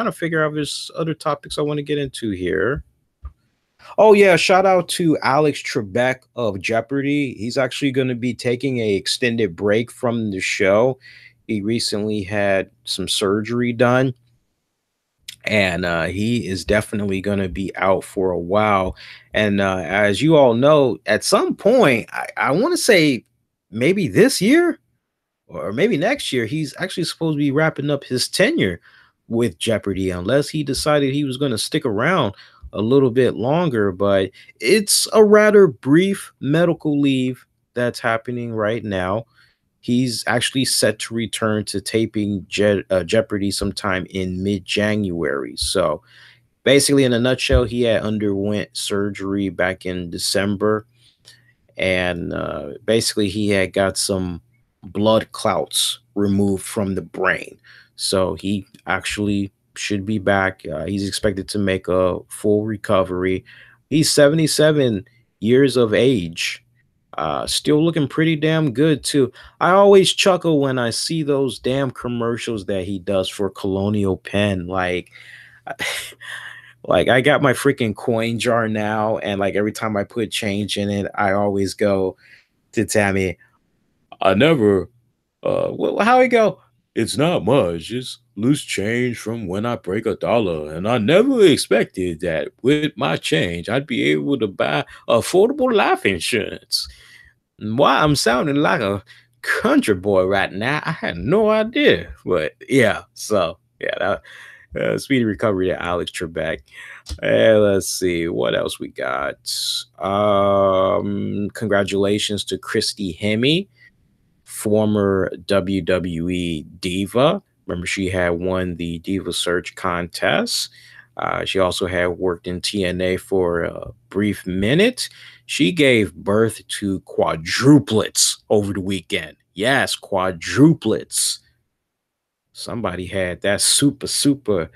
to figure out if there's other topics I want to get into here. Oh yeah, shout out to Alex Trebek of Jeopardy. He's actually going to be taking a extended break from the show. He recently had some surgery done, and he is definitely going to be out for a while. And as you all know, at some point, I want to say maybe this year or maybe next year, he's actually supposed to be wrapping up his tenure with Jeopardy, unless he decided he was going to stick around a little bit longer. But it's a rather brief medical leave that's happening right now. He's actually set to return to taping Jeopardy sometime in mid-January. So basically, in a nutshell, he had underwent surgery back in December. And basically, he had got some blood clots removed from the brain. So he actually should be back. He's expected to make a full recovery. He's 77 years of age. Still looking pretty damn good too. I always chuckle when I see those damn commercials that he does for Colonial Penn. Like I got my freaking coin jar now, and like every time I put change in it, I always go to Tammy, I never well, how it go? It's not much, just loose change from when I break $1, and I never expected that with my change I'd be able to buy affordable life insurance. Why I'm sounding like a country boy right now. I had no idea. But yeah, so yeah, that speedy recovery to Alex Trebek. Let's see what else we got. Congratulations to Christy Hemme, former WWE diva. Remember, she had won the Diva Search contest. She also had worked in TNA for a brief minute. She gave birth to quadruplets over the weekend. Yes, quadruplets. Somebody had that super.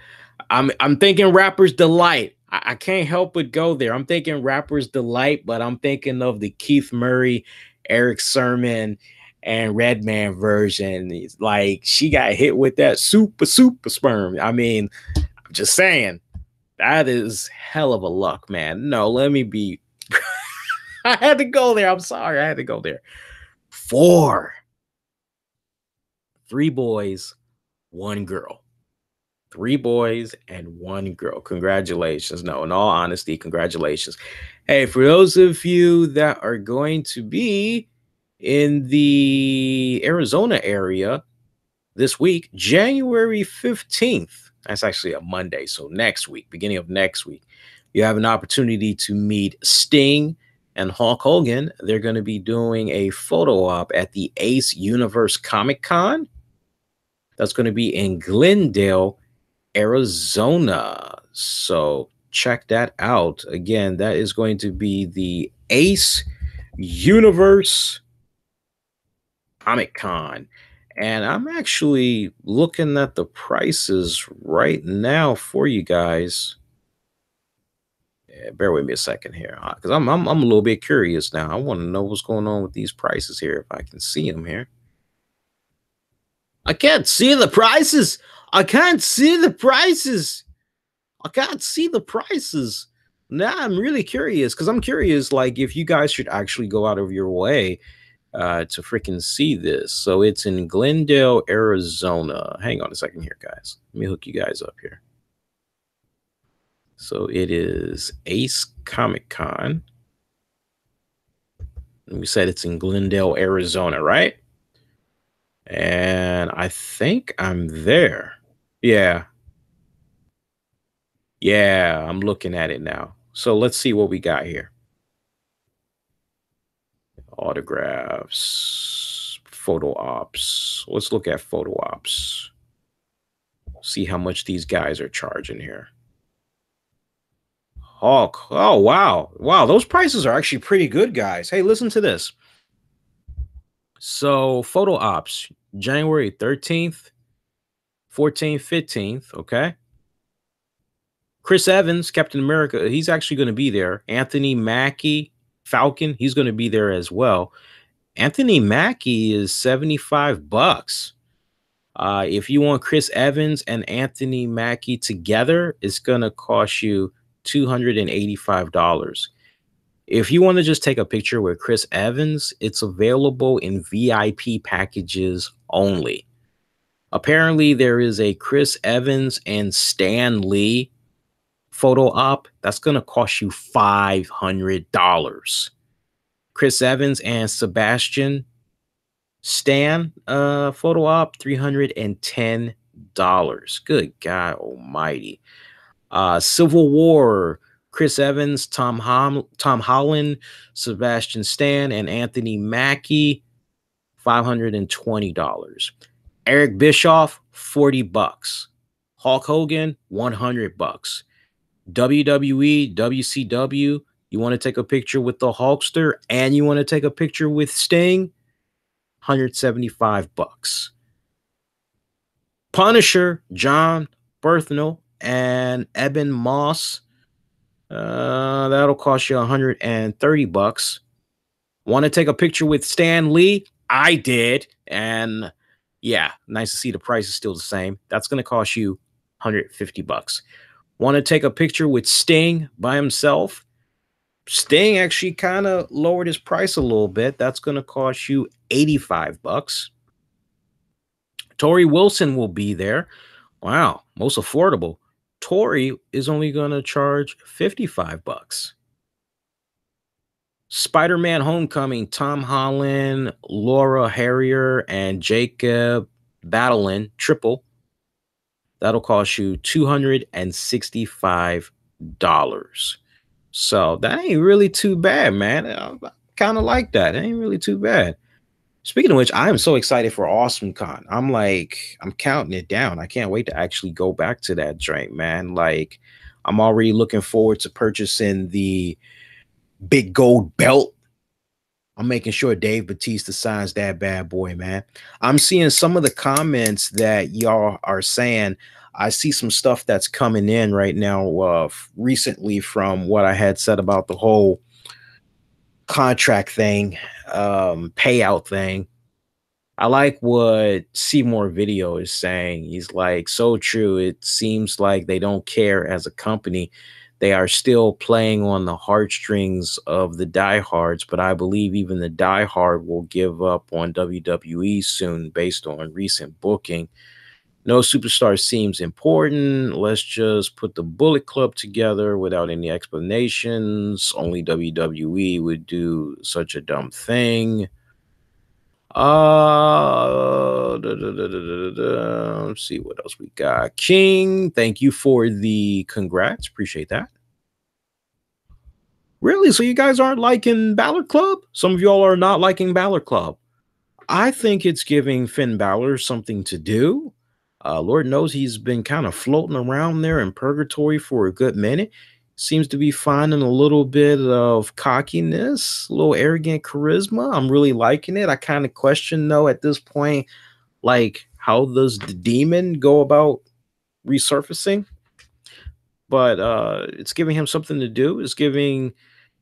I'm thinking Rapper's Delight. I can't help but go there. I'm thinking Rapper's Delight, but I'm thinking of the Keith Murray, Eric Sermon, and Redman version. It's like she got hit with that super sperm. I mean, I'm just saying that is hell of a luck, man. No, let me be. I had to go there. I'm sorry. I had to go there. 3 boys, 1 girl. 3 boys and 1 girl. Congratulations. No, in all honesty, congratulations. Hey, for those of you that are going to be in the Arizona area this week, January 15th, that's actually a Monday, so next week, beginning of next week, you have an opportunity to meet Sting and Hulk Hogan. They're going to be doing a photo op at the Ace Universe Comic Con. That's going to be in Glendale, Arizona. So check that out. Again, that is going to be the Ace Universe Comic Con. And I'm actually looking at the prices right now for you guys. Yeah, bear with me a second here, because I'm a little bit curious now. I want to know what's going on with these prices here, if I can see them here. I can't see the prices. I can't see the prices. I can't see the prices. Now I'm really curious, because I'm curious, like, if you guys should actually go out of your way to freaking see this. So it's in Glendale, Arizona. Hang on a second here, guys. Let me hook you guys up here. So it is Ace Comic Con. And we said it's in Glendale, Arizona, right? And I think I'm there. Yeah. Yeah, I'm looking at it now. So let's see what we got here. Autographs, photo ops. Let's look at photo ops. See how much these guys are charging here. Hulk. Oh, wow. Wow, those prices are actually pretty good, guys. Hey, listen to this. So photo ops, January 13th, 14th, 15th, okay? Chris Evans, Captain America, he's actually going to be there. Anthony Mackie, Falcon, he's going to be there as well. Anthony Mackie is $75. If you want Chris Evans and Anthony Mackie together, it's going to cost you $285. If you want to just take a picture with Chris Evans, it's available in VIP packages only. Apparently, there is a Chris Evans and Stan Lee photo op that's going to cost you $500. Chris Evans and Sebastian Stan photo op, $310. Good God almighty. Civil War, Chris Evans, Tom Holland, Sebastian Stan, and Anthony Mackie, $520. Eric Bischoff, $40. Hulk Hogan, $100. WWE, WCW, you want to take a picture with the Hulkster and you want to take a picture with Sting, $175. Punisher, John Berthnell, and Eben Moss, that'll cost you $130. Want to take a picture with Stan Lee? I did. And yeah, nice to see the price is still the same. That's going to cost you $150. Want to take a picture with Sting by himself? Sting actually kind of lowered his price a little bit. That's going to cost you $85. Tori Wilson will be there. Wow, most affordable. Tori is only going to charge $55. Spider-Man Homecoming, Tom Holland, Laura Harrier, and Jacob Battling triple. That'll cost you $265. So that ain't really too bad, man. I kind of like that. It ain't really too bad. Speaking of which, I am so excited for AwesomeCon. I'm counting it down. I can't wait to actually go back to that joint, man. Like, I'm already looking forward to purchasing the big gold belt. I'm making sure Dave Bautista signs that bad boy, man. I'm seeing some of the comments that y'all are saying. I see some stuff that's coming in right now recently from what I had said about the whole contract thing, payout thing. I like what Seymour Video is saying. He's like, so true. It seems like they don't care as a company. They are still playing on the heartstrings of the diehards, but I believe even the diehard will give up on WWE soon based on recent booking. No superstar seems important. Let's just put the Bullet Club together without any explanations. Only WWE would do such a dumb thing. Let's see what else we got. King, thank you for the congrats. Appreciate that. Really? So you guys aren't liking Balor Club? Some of y'all are not liking Balor Club. I think it's giving Finn Balor something to do. Lord knows he's been kind of floating around there in purgatory for a good minute. Seems to be finding a little bit of cockiness, a little arrogant charisma. I'm really liking it. I kind of question, though, at this point, like, how does the demon go about resurfacing? But it's giving him something to do. It's giving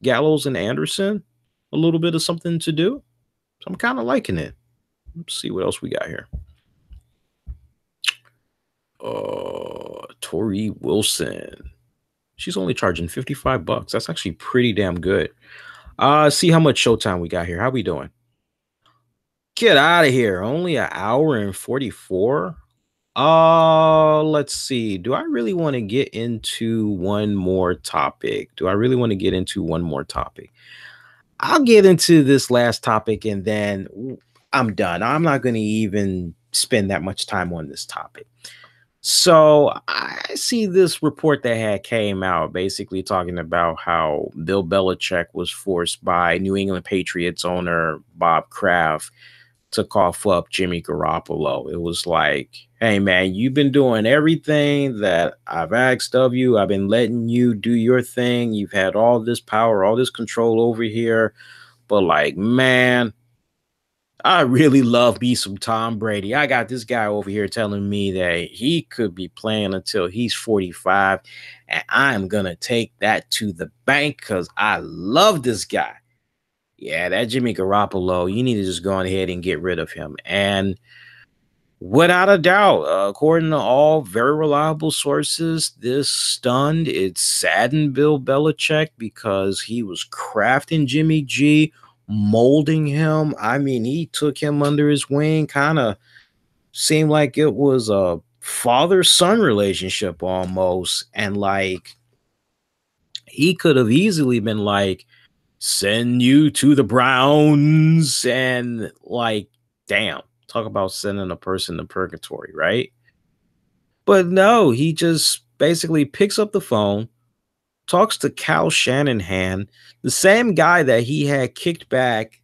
Gallows and Anderson a little bit of something to do. So I'm kind of liking it. Let's see what else we got here. Tori Wilson. She's only charging $55. That's actually pretty damn good. See how much showtime we got here. How we doing? Get out of here. Only an hour and 44. Let's see. Do I really want to get into one more topic? I'll get into this last topic and then I'm done. I'm not going to even spend that much time on this topic. So I see this report that had came out basically talking about how Bill Belichick was forced by New England Patriots owner Bob Kraft to cough up Jimmy Garoppolo. It was like, hey, man, you've been doing everything that I've asked of you. I've been letting you do your thing. You've had all this power, all this control over here. But like, man, I really love me some Tom Brady. I got this guy over here telling me that he could be playing until he's 45. And I'm going to take that to the bank because I love this guy. Yeah, that Jimmy Garoppolo, you need to just go on ahead and get rid of him. And without a doubt, according to all very reliable sources, this stunned, it saddened Bill Belichick because he was crafting Jimmy G, molding him. I mean, he took him under his wing, kind of seemed like it was a father-son relationship almost. And like, he could have easily been like, send you to the Browns, and like, damn, talk about sending a person to purgatory, right? But no, he just basically picks up the phone, talks to Kyle Shanahan, the same guy that he had kicked back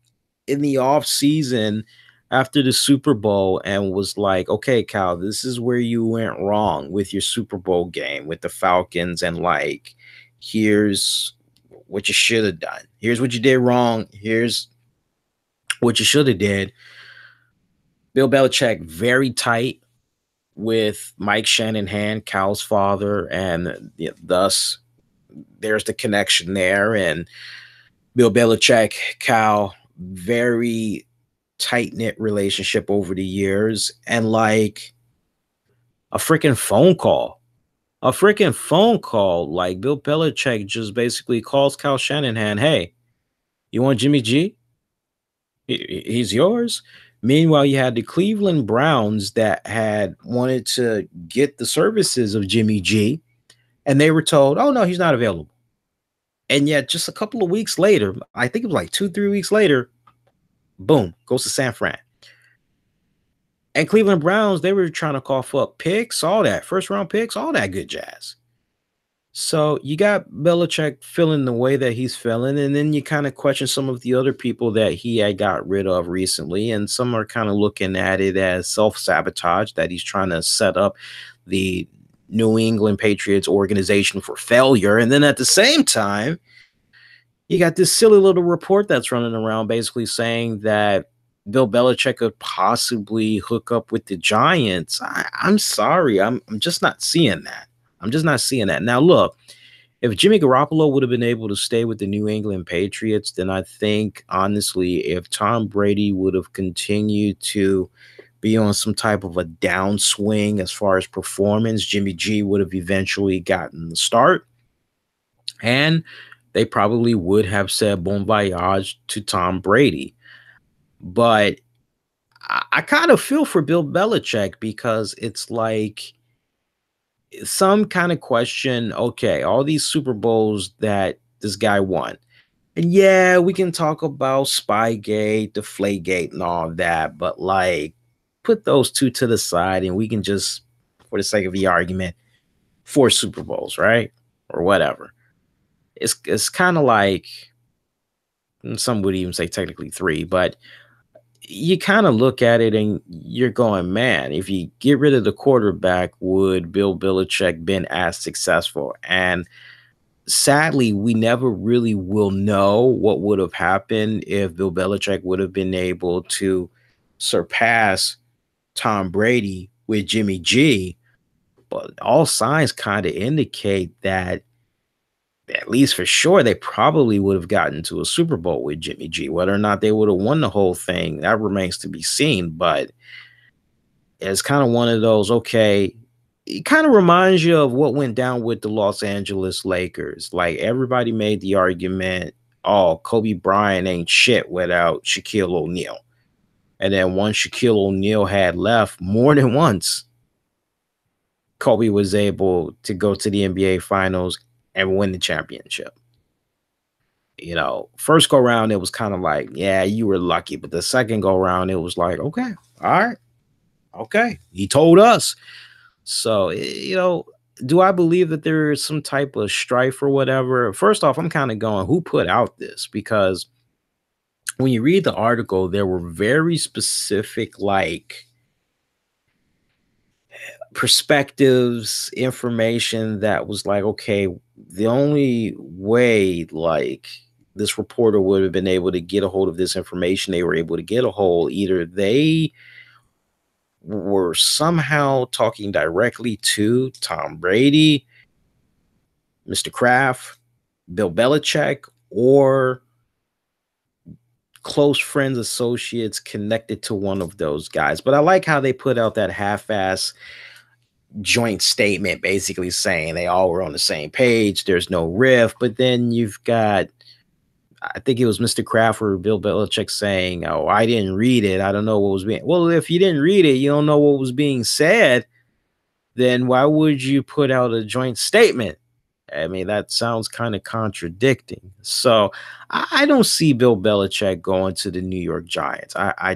in the off season after the Super Bowl, and was like, okay, Kyle, this is where you went wrong with your Super Bowl game with the Falcons, and like, here's what you should have done. Here's what you did wrong. Here's what you should have did. Bill Belichick very tight with Mike Shanahan, Cal's father, and thus there's the connection there. And Bill Belichick, Cal, very tight-knit relationship over the years. And like a freaking phone call. Like Bill Belichick just basically calls Kyle Shanahan, hey, you want Jimmy G? He's yours. Meanwhile, you had the Cleveland Browns that had wanted to get the services of Jimmy G, and they were told, oh, no, he's not available. And yet, just a couple of weeks later, I think it was like 2, 3 weeks later, boom, goes to San Fran. And Cleveland Browns, they were trying to cough up picks, all that, first round picks, all that good jazz. So you got Belichick feeling the way that he's feeling, and then you kind of question some of the other people that he had got rid of recently, and some are kind of looking at it as self-sabotage, that he's trying to set up the New England Patriots organization for failure. And then at the same time, you got this silly little report that's running around basically saying that Bill Belichick could possibly hook up with the Giants. I'm sorry. I'm just not seeing that. I'm just not seeing that. Now, look, if Jimmy Garoppolo would have been able to stay with the New England Patriots, then I think, honestly, if Tom Brady would have continued to be on some type of a downswing as far as performance, Jimmy G would have eventually gotten the start. And they probably would have said bon voyage to Tom Brady. But I kind of feel for Bill Belichick, because it's like some kind of question, okay, all these Super Bowls that this guy won. And yeah, we can talk about Spygate, Deflategate, and all that, but like, put those two to the side and we can just, for the sake of the argument, 4 Super Bowls, right? Or whatever. It's kind of like, some would even say technically 3, but you kind of look at it and you're going, man, if you get rid of the quarterback, would Bill Belichick been as successful? And sadly, we never really will know what would have happened if Bill Belichick would have been able to surpass Tom Brady with Jimmy G. But all signs kind of indicate that, at least for sure, they probably would have gotten to a Super Bowl with Jimmy G. Whether or not they would have won the whole thing, that remains to be seen. But it's kind of one of those, okay, it kind of reminds you of what went down with the Los Angeles Lakers. Like, everybody made the argument, oh, Kobe Bryant ain't shit without Shaquille O'Neal. And then once Shaquille O'Neal had left, more than once, Kobe was able to go to the NBA Finals and win the championship. You know, first go round, it was kind of like, yeah, you were lucky. But the second go round, it was like, okay, all right, okay, he told us. So, you know, do I believe that there is some type of strife or whatever? First off, I'm kind of going, who put out this? Because when you read the article, there were very specific, like, perspectives, information that was like, okay, the only way, like, this reporter would have been able to get a hold of this information, they were able to get a hold, either they were somehow talking directly to Tom Brady, Mr. Kraft, Bill Belichick, or close friends, associates connected to one of those guys. But I like how they put out that half-ass joint statement basically saying they all were on the same page, there's no riff. But then you've got, I think it was Mr. Kraft or Bill Belichick saying, oh, I didn't read it, I don't know what was being, well, if you didn't read it, you don't know what was being said, then why would you put out a joint statement? I mean, that sounds kind of contradicting. So I don't see Bill Belichick going to the New York Giants. I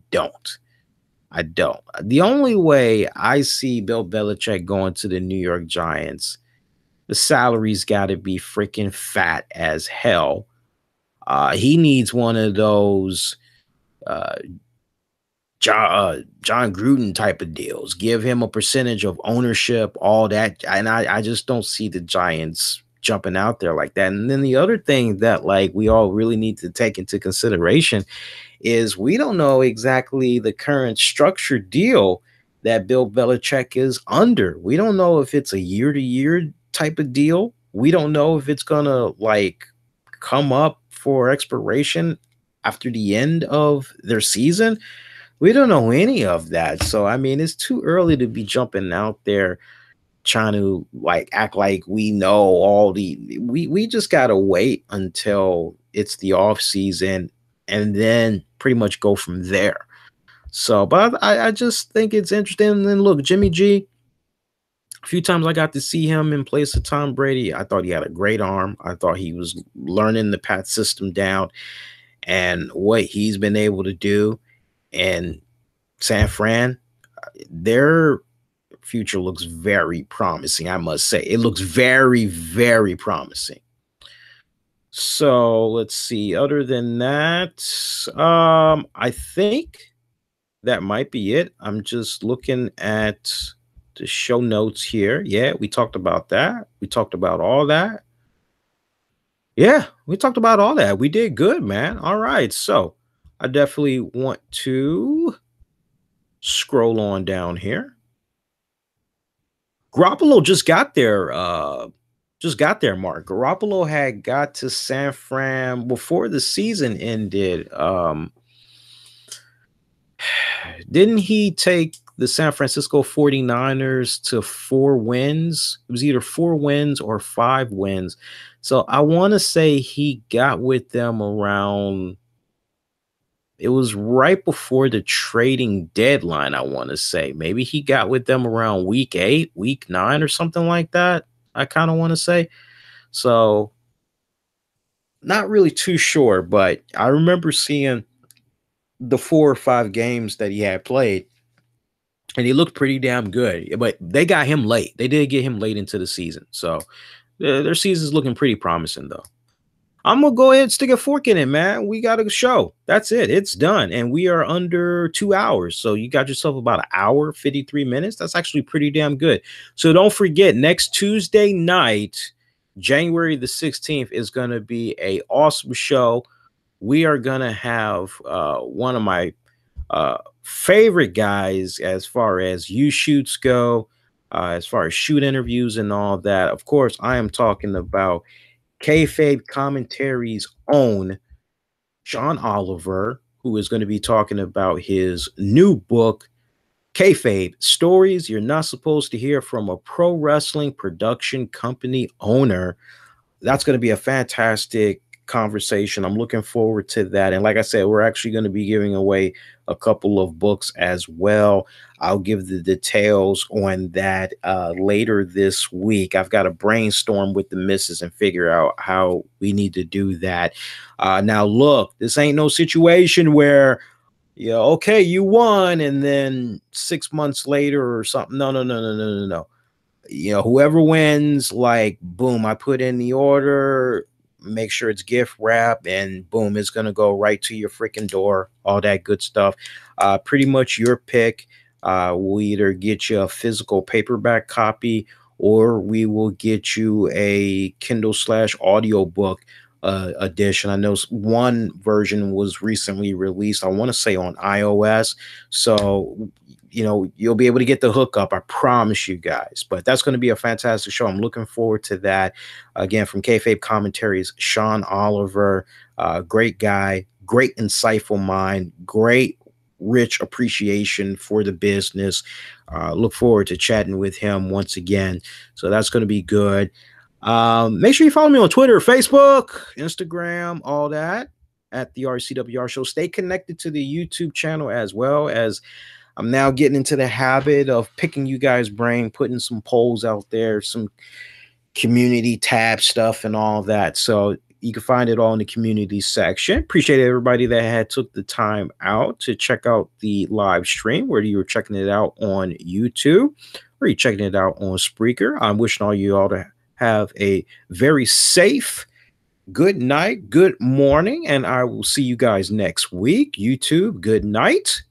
don't. I don't. The only way I see Bill Belichick going to the New York Giants, the salary's got to be freaking fat as hell. He needs one of those John Gruden type of deals. Give him a percentage of ownership, all that. And I just don't see the Giants jumping out there like that. And then the other thing that, like, we all really need to take into consideration is we don't know exactly the current structured deal that Bill Belichick is under. We don't know if it's a year-to-year type of deal. We don't know if it's going to, like, come up for expiration after the end of their season. We don't know any of that. So, I mean, it's too early to be jumping out there trying to, like, act like we know all we just got to wait until it's the off season and then pretty much go from there. So, but I just think it's interesting. And then look, Jimmy G, A few times I got to see him in place of Tom Brady. I thought he had a great arm. I thought he was learning the Pat system down, and what he's been able to do in San Fran, their future looks very promising, I must say. It looks very, very promising. So let's see. Other than that, I think that might be it. I'm just looking at the show notes here. Yeah, we talked about that. We talked about all that. Yeah, we talked about all that. We did good, man. All right. So I definitely want to scroll on down here. Garoppolo just got there. Mark. Garoppolo had got to San Fran before the season ended. Didn't he take the San Francisco 49ers to 4 wins? It was either 4 wins or 5 wins. So I want to say he got with them around, it was right before the trading deadline, I want to say. Maybe he got with them around week 8, week 9 or something like that, I kind of want to say. So not really too sure, but I remember seeing the 4 or 5 games that he had played, and he looked pretty damn good. But they got him late. They did get him late into the season. So their season's looking pretty promising, though. I'm going to go ahead and stick a fork in it, man. We got a show. That's it. It's done. And we are under 2 hours. So you got yourself about an hour, 53 minutes. That's actually pretty damn good. So don't forget, next Tuesday night, January the 16th, is going to be an awesome show. We are going to have one of my favorite guys as far as shoots go, as far as shoot interviews and all that. Of course, I am talking about Kayfabe Commentaries' own Sean Oliver, who is going to be talking about his new book, Kayfabe: Stories You're Not Supposed to Hear from a Pro Wrestling Production Company Owner. That's going to be a fantastic conversation. I'm looking forward to that. And like I said, we're actually going to be giving away a couple of books as well. I'll give the details on that later this week. I've got to brainstorm with the missus and figure out how we need to do that. Now, look, this ain't no situation where, yeah, okay, you won, and then 6 months later or something. No. You know, whoever wins, like, boom, I put in the order, make sure it's gift wrap, and boom, it's going to go right to your freaking door, all that good stuff. Pretty much your pick. We'll either get you a physical paperback copy, or we will get you a Kindle / audiobook edition. I know one version was recently released, I want to say on iOS. So, you know, you'll be able to get the hookup, I promise you guys. But that's going to be a fantastic show. I'm looking forward to that. Again, from Kayfabe Commentaries, Sean Oliver, great guy, great insightful mind, great rich appreciation for the business. Look forward to chatting with him once again. So that's going to be good. Make sure you follow me on Twitter, Facebook, Instagram, all that, at the RCWR Show. Stay connected to the YouTube channel, as well as I'm now getting into the habit of picking you guys' brain, putting some polls out there, some community tab stuff and all that. So you can find it all in the community section. Appreciate everybody that had took the time out to check out the live stream, whether you were checking it out on YouTube or you're checking it out on Spreaker. I'm wishing all you all to have a very safe good night, good morning, and I will see you guys next week. YouTube, good night.